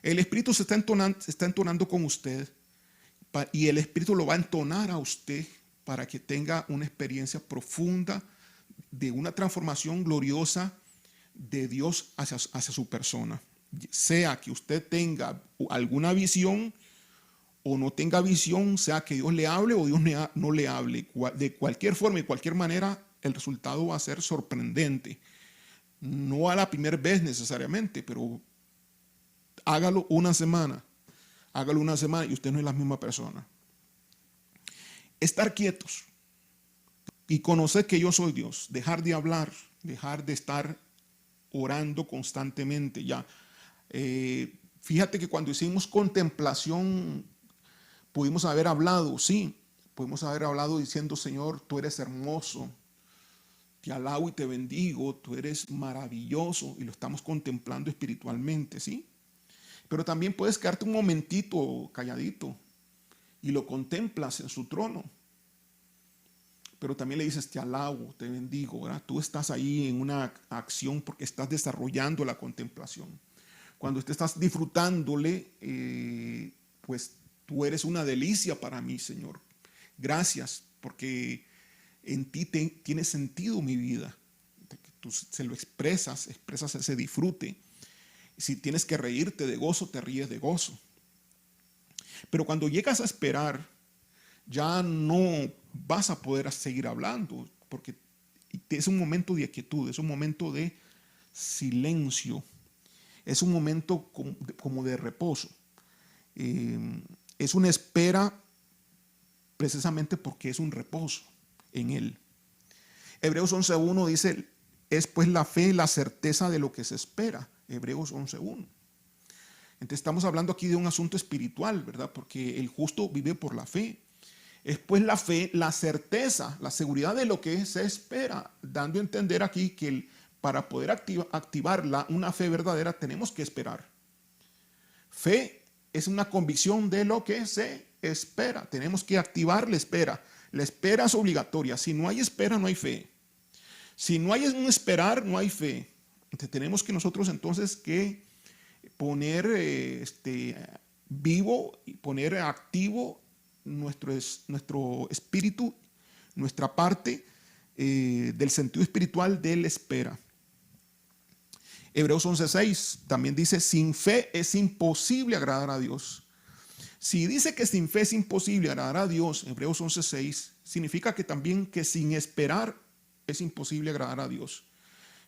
El Espíritu se está entonando con usted, y el Espíritu lo va a entonar a usted para que tenga una experiencia profunda de una transformación gloriosa de Dios hacia su persona. Sea que usted tenga alguna visión o no tenga visión, sea que Dios le hable o Dios no le hable, de cualquier forma y cualquier manera, el resultado va a ser sorprendente. No a la primera vez necesariamente, pero hágalo una semana y usted no es la misma persona. Estar quietos y conocer que yo soy Dios, dejar de hablar, dejar de estar orando constantemente. Ya, fíjate que cuando hicimos contemplación pudimos haber hablado, sí, pudimos haber hablado diciendo: Señor, tú eres hermoso, te alabo y te bendigo, tú eres maravilloso, y lo estamos contemplando espiritualmente, sí. Pero también puedes quedarte un momentito calladito y lo contemplas en su trono. Pero también le dices: te alabo, te bendigo, ¿verdad? Tú estás ahí en una acción porque estás desarrollando la contemplación. Cuando te estás disfrutándole, pues tú eres una delicia para mí, Señor. Gracias, porque en ti tiene sentido mi vida. Tú se lo expresas ese disfrute. Si tienes que reírte de gozo, te ríes de gozo. Pero cuando llegas a esperar, ya no vas a poder seguir hablando, porque es un momento de quietud, es un momento de silencio, es un momento como de reposo. Es una espera precisamente porque es un reposo en Él. Hebreos 11:1 dice: es pues la fe la certeza de lo que se espera. Hebreos 11:1. Entonces estamos hablando aquí de un asunto espiritual, ¿verdad? Porque el justo vive por la fe. Es pues la fe, la certeza, la seguridad de lo que se espera, dando a entender aquí que para poder activar una fe verdadera tenemos que esperar. Fe es una convicción de lo que se espera. Tenemos que activar la espera. La espera es obligatoria. Si no hay espera, no hay fe. Si no hay un esperar, no hay fe. Entonces tenemos que nosotros entonces que poner vivo y poner activo nuestro espíritu, nuestra parte del sentido espiritual de la espera. Hebreos 11:6 también dice: sin fe es imposible agradar a Dios. Si dice que sin fe es imposible agradar a Dios, Hebreos 11:6, significa que también que sin esperar es imposible agradar a Dios.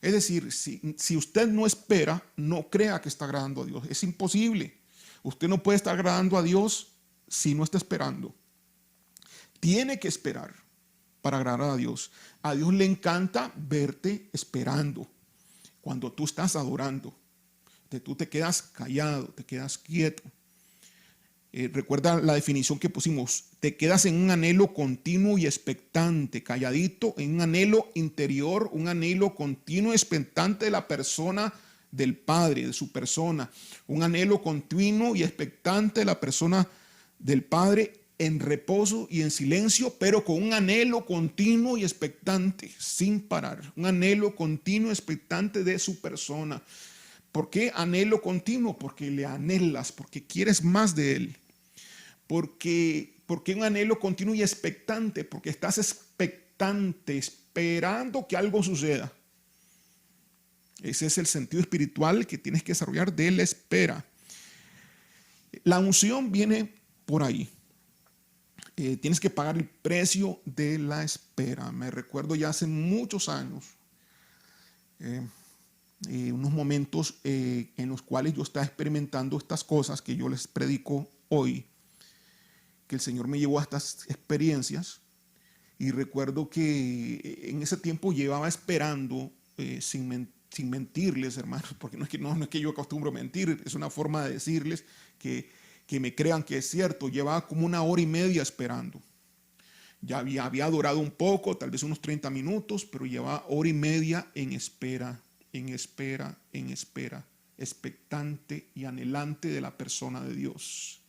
Es decir, si usted no espera, no crea que está agradando a Dios. Es imposible. Usted no puede estar agradando a Dios si no está esperando. Tiene que esperar para agradar a Dios. A Dios le encanta verte esperando cuando tú estás adorando. tú te quedas callado, te quedas quieto. Recuerda la definición que pusimos, te quedas en un anhelo continuo y expectante, calladito, en un anhelo interior, un anhelo continuo y expectante de la persona del Padre, de su persona, un anhelo continuo y expectante de la persona del Padre en reposo y en silencio, pero con un anhelo continuo y expectante, sin parar, un anhelo continuo y expectante de su persona. ¿Por qué anhelo continuo? Porque le anhelas, porque quieres más de Él. Porque un anhelo continuo y expectante, porque estás expectante, esperando que algo suceda. Ese es el sentido espiritual que tienes que desarrollar de la espera. La unción viene por ahí. Tienes que pagar el precio de la espera. Me recuerdo ya hace muchos años, unos momentos en los cuales yo estaba experimentando estas cosas que yo les predico hoy, que el Señor me llevó a estas experiencias, y recuerdo que en ese tiempo llevaba esperando sin mentirles, hermanos, porque no es que yo acostumbro a mentir, es una forma de decirles que me crean que es cierto. Llevaba como 1 hora y media esperando. Ya había durado un poco, tal vez unos 30 minutos, pero llevaba 1 hora y media en espera, expectante y anhelante de la persona de Dios.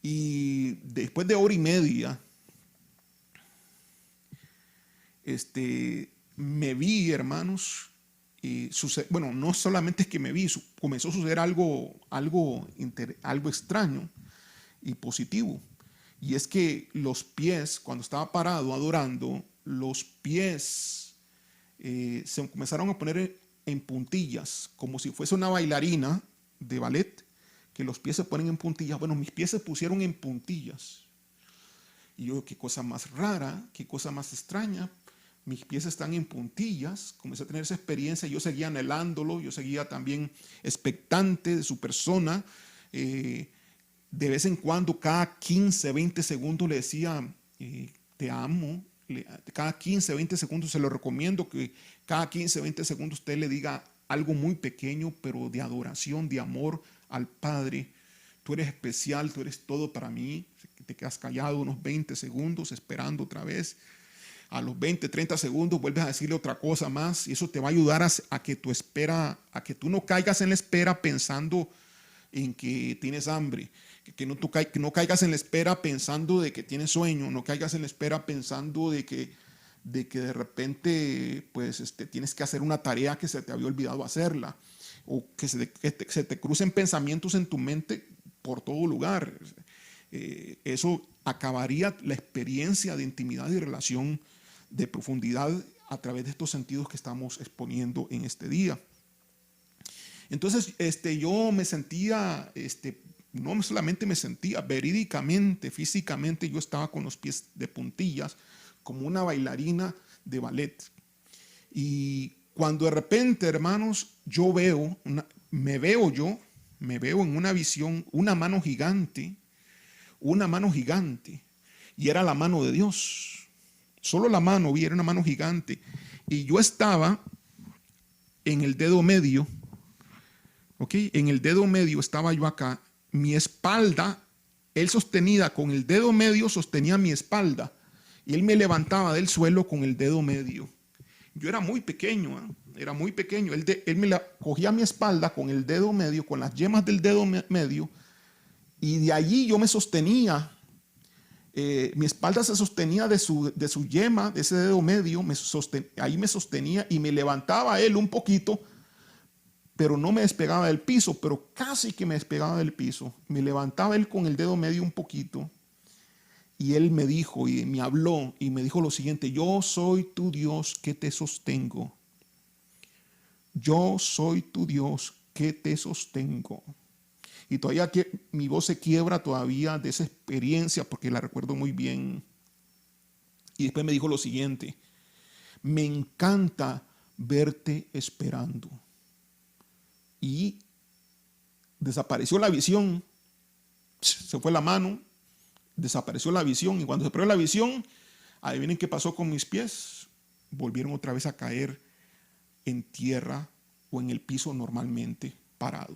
Y después de 1 hora y media, me vi, hermanos, bueno, no solamente es que me vi, comenzó a suceder algo extraño y positivo. Y es que los pies, cuando estaba parado adorando, los pies se comenzaron a poner en puntillas, como si fuese una bailarina de ballet, que los pies se ponen en puntillas. Bueno, mis pies se pusieron en puntillas. Y yo, qué cosa más rara, qué cosa más extraña. Mis pies están en puntillas. Comencé a tener esa experiencia. Yo seguía anhelándolo, yo seguía también expectante de su persona. De vez en cuando, cada 15, 20 segundos le decía, te amo. Cada 15, 20 segundos se lo recomiendo, que cada 15, 20 segundos usted le diga algo muy pequeño, pero de adoración, de amor al Padre. Tú eres especial, tú eres todo para mí. Te quedas callado unos 20 segundos esperando otra vez. A los 20, 30 segundos vuelves a decirle otra cosa más, y eso te va a ayudar a que tu espera, a que tú no caigas en la espera pensando en que tienes hambre, que no caigas en la espera pensando de que tienes sueño, no caigas en la espera pensando de que de repente pues tienes que hacer una tarea que se te había olvidado hacerla, o que se te crucen pensamientos en tu mente por todo lugar. Eso acabaría la experiencia de intimidad y relación de profundidad a través de estos sentidos que estamos exponiendo en este día. Entonces yo me sentía, no solamente me sentía, verídicamente, físicamente, yo estaba con los pies de puntillas como una bailarina de ballet. Y cuando de repente, hermanos, me veo en una visión, una mano gigante, y era la mano de Dios. Solo la mano vi, era una mano gigante. Y yo estaba en el dedo medio, ¿ok? En el dedo medio estaba yo acá, mi espalda, él sostenida con el dedo medio, sostenía mi espalda. Y él me levantaba del suelo con el dedo medio. Yo era muy pequeño, era muy pequeño. Él me cogía mi espalda con el dedo medio, con las yemas del dedo medio, y de allí yo me sostenía. Mi espalda se sostenía de su yema, de ese dedo medio, ahí me sostenía y me levantaba él un poquito, pero no me despegaba del piso, pero casi que me despegaba del piso. Me levantaba él con el dedo medio un poquito, y él me dijo y me habló y me dijo lo siguiente: yo soy tu Dios que te sostengo. Yo soy tu Dios que te sostengo. Y todavía mi voz se quiebra todavía de esa experiencia porque la recuerdo muy bien. Y después me dijo lo siguiente: me encanta verte esperando. Y desapareció la visión. Se fue la mano, desapareció la visión. Y cuando se perdió la visión, adivinen qué pasó con mis pies. Volvieron otra vez a caer en tierra o en el piso normalmente parado.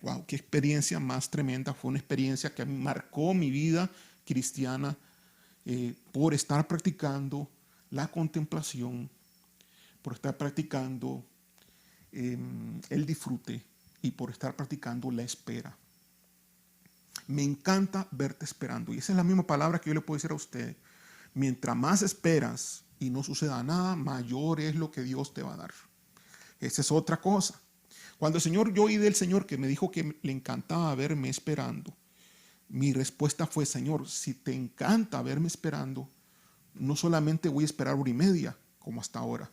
Wow, qué experiencia más tremenda. Fue una experiencia que marcó mi vida cristiana por estar practicando la contemplación, por estar practicando el disfrute y por estar practicando la espera. Me encanta verte esperando. Y esa es la misma palabra que yo le puedo decir a usted. Mientras más esperas y no suceda nada, mayor es lo que Dios te va a dar. Esa es otra cosa. Cuando el Señor, yo oí del Señor que me dijo que le encantaba verme esperando, mi respuesta fue: Señor, si te encanta verme esperando, no solamente voy a esperar 1 hora y media como hasta ahora,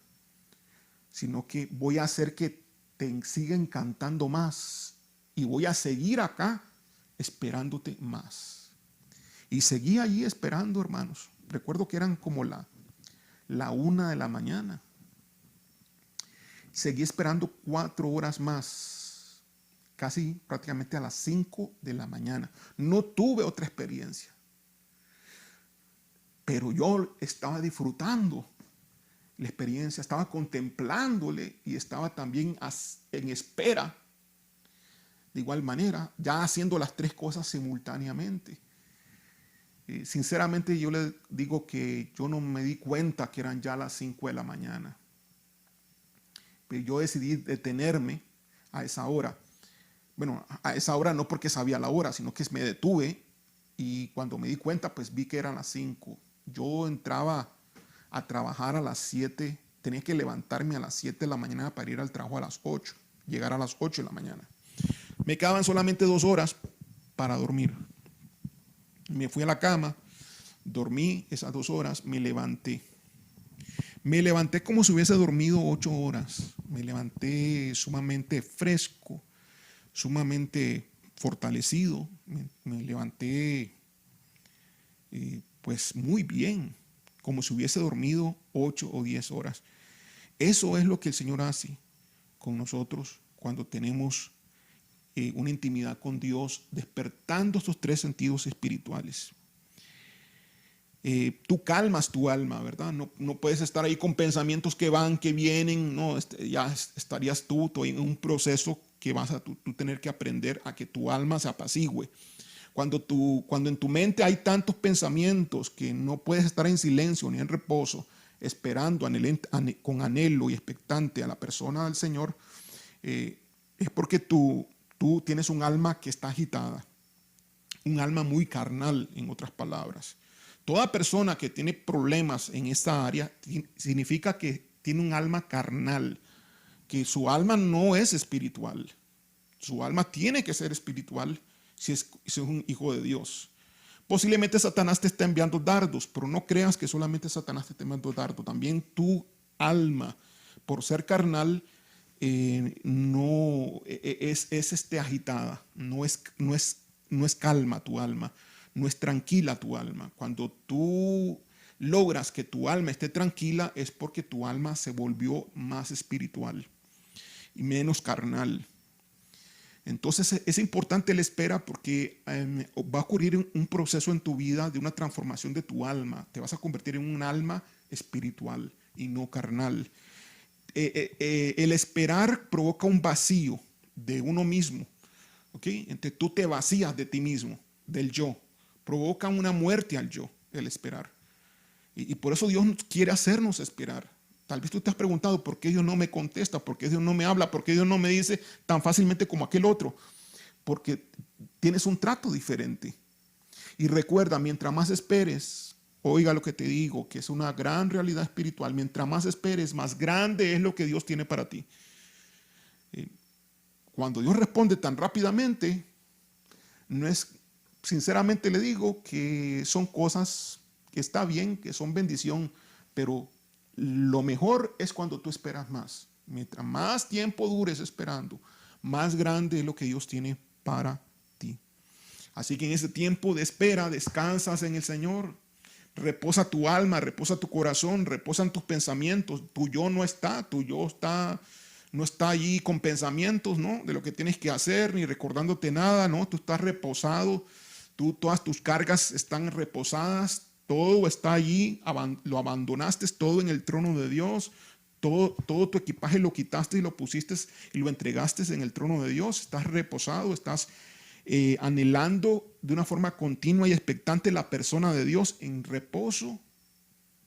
sino que voy a hacer que te siga encantando más y voy a seguir acá esperándote más. Y seguí allí esperando, hermanos. Recuerdo que eran como la 1 de la mañana. Seguí esperando 4 horas más, casi prácticamente a las 5 de la mañana. No tuve otra experiencia, pero yo estaba disfrutando la experiencia, estaba contemplándole y estaba también en espera. De igual manera, ya haciendo las 3 cosas simultáneamente. Sinceramente, yo le digo que yo no me di cuenta que eran ya las 5 de la mañana. Pero yo decidí detenerme a esa hora. Bueno, a esa hora no porque sabía la hora, sino que me detuve y cuando me di cuenta, pues vi que eran las 5. Yo entraba a trabajar a las 7, tenía que levantarme a las 7 de la mañana para ir al trabajo a las 8, llegar a las 8 de la mañana. Me quedaban solamente 2 horas para dormir. Me fui a la cama, dormí esas 2 horas, me levanté. Me levanté como si hubiese dormido 8 horas. Me levanté sumamente fresco, sumamente fortalecido. Me levanté pues muy bien, como si hubiese dormido 8 o 10 horas. Eso es lo que el Señor hace con nosotros cuando tenemos una intimidad con Dios, despertando estos 3 sentidos espirituales. Tú calmas tu alma, ¿verdad? No puedes estar ahí con pensamientos que van, que vienen. No, ya estarías tú en un proceso que vas a tú tener que aprender a que tu alma se apacigüe. Cuando en tu mente hay tantos pensamientos que no puedes estar en silencio ni en reposo, esperando con anhelo y expectante a la persona del Señor, es porque tú tienes un alma que está agitada, un alma muy carnal, en otras palabras. Toda persona que tiene problemas en esta área significa que tiene un alma carnal, que su alma no es espiritual. Su alma tiene que ser espiritual si es un hijo de Dios. Posiblemente Satanás te está enviando dardos, pero no creas que solamente Satanás te está enviando dardos. También tu alma, por ser carnal, no es agitada, no es calma tu alma. No es tranquila tu alma. Cuando tú logras que tu alma esté tranquila, es porque tu alma se volvió más espiritual y menos carnal. Entonces es importante la espera porque va a ocurrir un proceso en tu vida de una transformación de tu alma. Te vas a convertir en un alma espiritual y no carnal. El esperar provoca un vacío de uno mismo. ¿Okay? Entonces tú te vacías de ti mismo, del yo. Provoca una muerte al yo, el esperar. Y por eso Dios quiere hacernos esperar. Tal vez tú te has preguntado por qué Dios no me contesta, por qué Dios no me habla, por qué Dios no me dice tan fácilmente como aquel otro. Porque tienes un trato diferente. Y recuerda, mientras más esperes, oiga lo que te digo, que es una gran realidad espiritual. Mientras más esperes, más grande es lo que Dios tiene para ti. Cuando Dios responde tan rápidamente, sinceramente le digo que son cosas que está bien, que son bendición, pero lo mejor es cuando tú esperas más. Mientras más tiempo dures esperando, más grande es lo que Dios tiene para ti. Así que en ese tiempo de espera, descansas en el Señor, reposa tu alma, reposa tu corazón, reposan tus pensamientos. Tu yo no está, no está allí con pensamientos, ¿no?, de lo que tienes que hacer, ni recordándote nada, ¿no? Tú estás reposado. Todas tus cargas están reposadas, todo está allí, lo abandonaste todo en el trono de Dios, todo tu equipaje lo quitaste y lo pusiste y lo entregaste en el trono de Dios. Estás reposado, estás anhelando de una forma continua y expectante la persona de Dios en reposo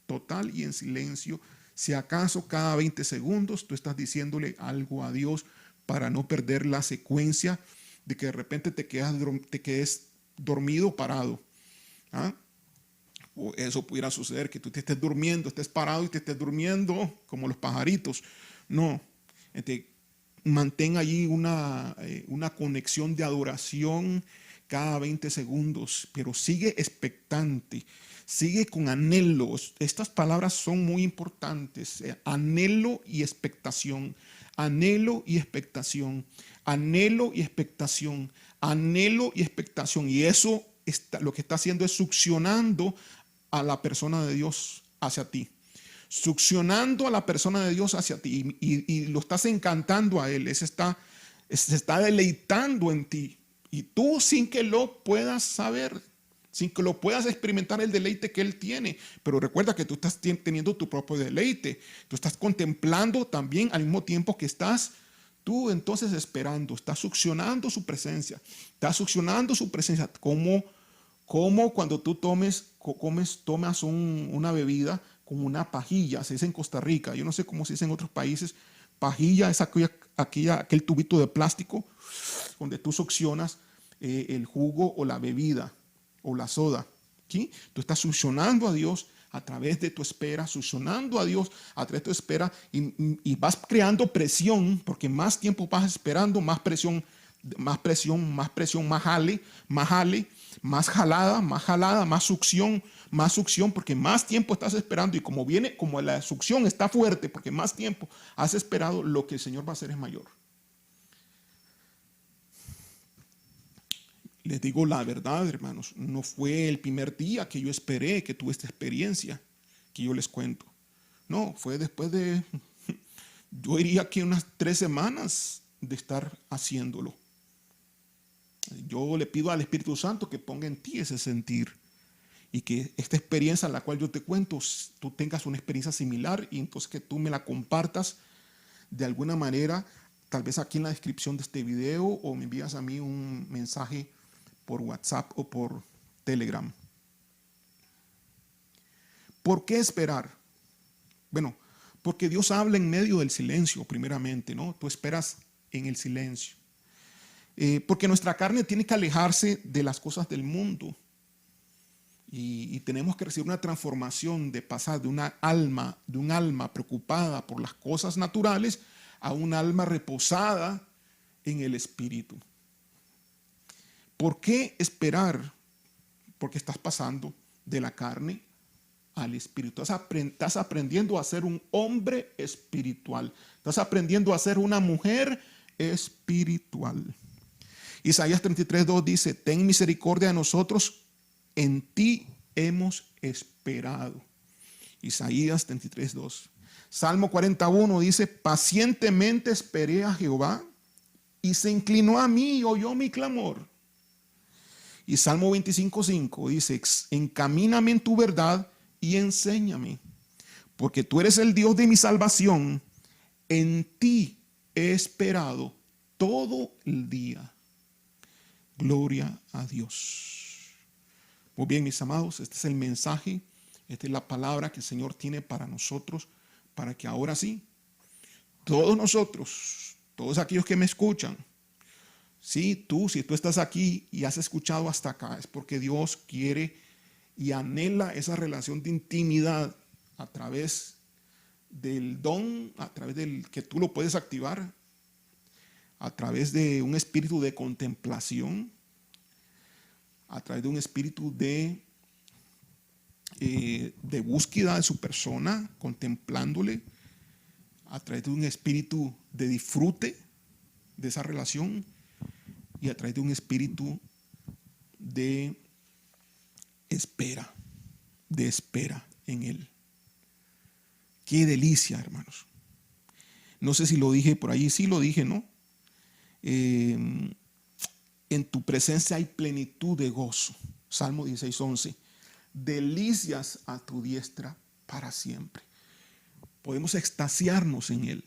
total y en silencio. Si acaso cada 20 segundos tú estás diciéndole algo a Dios para no perder la secuencia de que de repente te quedes dormido parado. ¿Ah? O eso pudiera suceder, que tú te estés durmiendo, estés parado y te estés durmiendo como los pajaritos. No, mantén allí una conexión de adoración cada 20 segundos, pero sigue expectante, sigue con anhelos. Estas palabras son muy importantes, anhelo y expectación, anhelo y expectación, anhelo y expectación, anhelo y expectación. Y eso lo que está haciendo es succionando a la persona de Dios hacia ti. Succionando a la persona de Dios hacia ti y lo estás encantando a Él. Se está deleitando en ti. Y tú sin que lo puedas saber, sin que lo puedas experimentar el deleite que Él tiene. Pero recuerda que tú estás teniendo tu propio deleite. Tú estás contemplando también al mismo tiempo que estás tú entonces esperando. Estás succionando su presencia. Estás succionando su presencia. Como cuando tú tomas una bebida con una pajilla, se dice en Costa Rica, yo no sé cómo se dice en otros países. Pajilla es aquel tubito de plástico donde tú succionas el jugo o la bebida o la soda. ¿Sí? Tú estás succionando a Dios a través de tu espera, succionando a Dios a través de tu espera y vas creando presión, porque más tiempo vas esperando, más presión, más jale, más jalada, más succión, porque más tiempo estás esperando y como la succión está fuerte, porque más tiempo has esperado, lo que el Señor va a hacer es mayor. Les digo la verdad, hermanos, no fue el primer día que yo esperé, que tuve esta experiencia que yo les cuento. No, fue después de, yo diría que unas 3 semanas de estar haciéndolo. Yo le pido al Espíritu Santo que ponga en ti ese sentir y que esta experiencia a la cual yo te cuento, tú tengas una experiencia similar y entonces que tú me la compartas de alguna manera, tal vez aquí en la descripción de este video o me envías a mí un mensaje por WhatsApp o por Telegram. ¿Por qué esperar? Bueno, porque Dios habla en medio del silencio primeramente, ¿no? Tú esperas en el silencio. Porque nuestra carne tiene que alejarse de las cosas del mundo y tenemos que recibir una transformación de pasar de un alma preocupada por las cosas naturales a un alma reposada en el Espíritu. ¿Por qué esperar? Porque estás pasando de la carne al Espíritu. Estás aprendiendo a ser un hombre espiritual. Estás aprendiendo a ser una mujer espiritual. Isaías 33:2 dice: ten misericordia de nosotros, en ti hemos esperado. Isaías 33:2. Salmo 41 dice: pacientemente esperé a Jehová y se inclinó a mí y oyó mi clamor. Y Salmo 25:5 dice: encamíname en tu verdad y enséñame, porque tú eres el Dios de mi salvación, en ti he esperado todo el día. Gloria a Dios. Muy bien, mis amados, este es el mensaje, esta es la palabra que el Señor tiene para nosotros, para que ahora sí, todos nosotros, todos aquellos que me escuchan, si tú estás aquí y has escuchado hasta acá, es porque Dios quiere y anhela esa relación de intimidad a través del don, a través del que tú lo puedes activar, a través de un espíritu de contemplación, a través de un espíritu de búsqueda de su persona, contemplándole, a través de un espíritu de disfrute de esa relación y a través de un espíritu de espera en Él. Qué delicia, hermanos. No sé si lo dije por ahí, sí lo dije, ¿no? En tu presencia hay plenitud de gozo. Salmo 16:11. Delicias a tu diestra para siempre. Podemos extasiarnos en Él.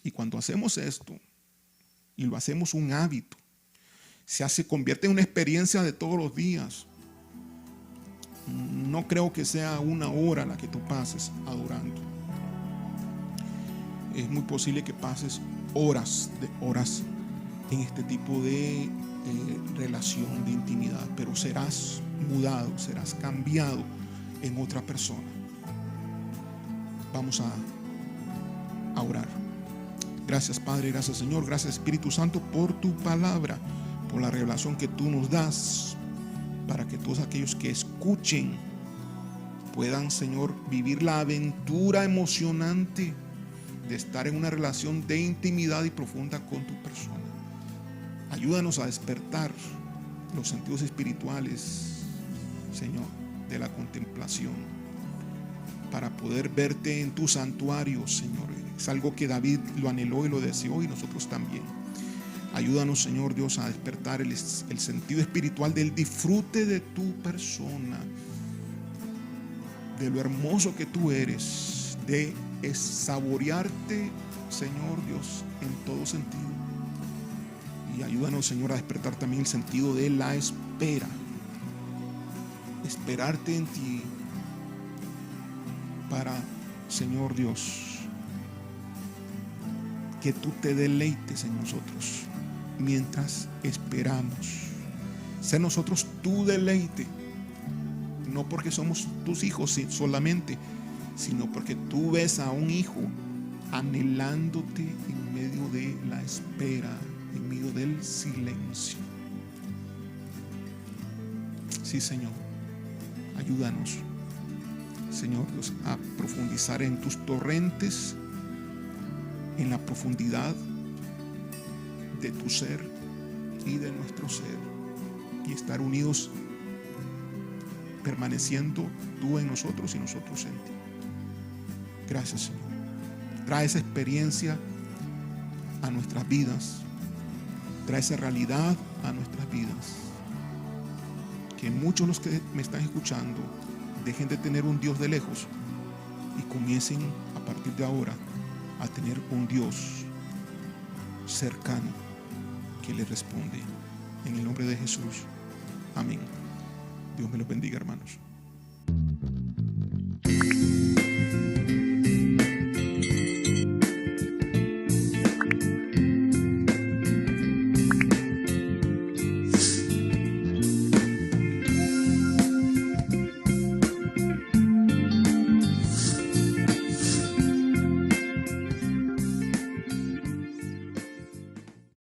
Y cuando hacemos esto, y lo hacemos un hábito, convierte en una experiencia de todos los días. No creo que sea una hora la que tú pases adorando. Es muy posible que pases horas en este tipo de relación, de intimidad, pero serás mudado, serás cambiado en otra persona. Vamos a orar. Gracias, Padre, gracias, Señor, gracias, Espíritu Santo, por tu palabra, por la revelación que tú nos das, para que todos aquellos que escuchen puedan, Señor, vivir la aventura emocionante de estar en una relación de intimidad y profunda con tu persona. Ayúdanos a despertar los sentidos espirituales, Señor, de la contemplación, para poder verte en tu santuario, Señor. Es algo que David lo anheló y lo deseó, y nosotros también. Ayúdanos, Señor Dios, a despertar el sentido espiritual del disfrute de tu persona, de lo hermoso que tú eres, de saborearte, Señor Dios, en todo sentido. Y ayúdanos, Señor, a despertar también el sentido de la espera. Esperarte en ti para, Señor Dios, que tú te deleites en nosotros mientras esperamos. Sé nosotros tu deleite, no porque somos tus hijos solamente, sino porque tú ves a un hijo anhelándote en medio de la espera, en medio del silencio. Sí, Señor, ayúdanos, Señor Dios, a profundizar en tus torrentes, en la profundidad de tu ser y de nuestro ser, y estar unidos, permaneciendo tú en nosotros y nosotros en ti. Gracias, Señor. Trae esa experiencia a nuestras vidas, trae esa realidad a nuestras vidas. Que muchos de los que me están escuchando dejen de tener un Dios de lejos y comiencen a partir de ahora a tener un Dios cercano que les responde. En el nombre de Jesús. Amén. Dios me los bendiga, hermanos.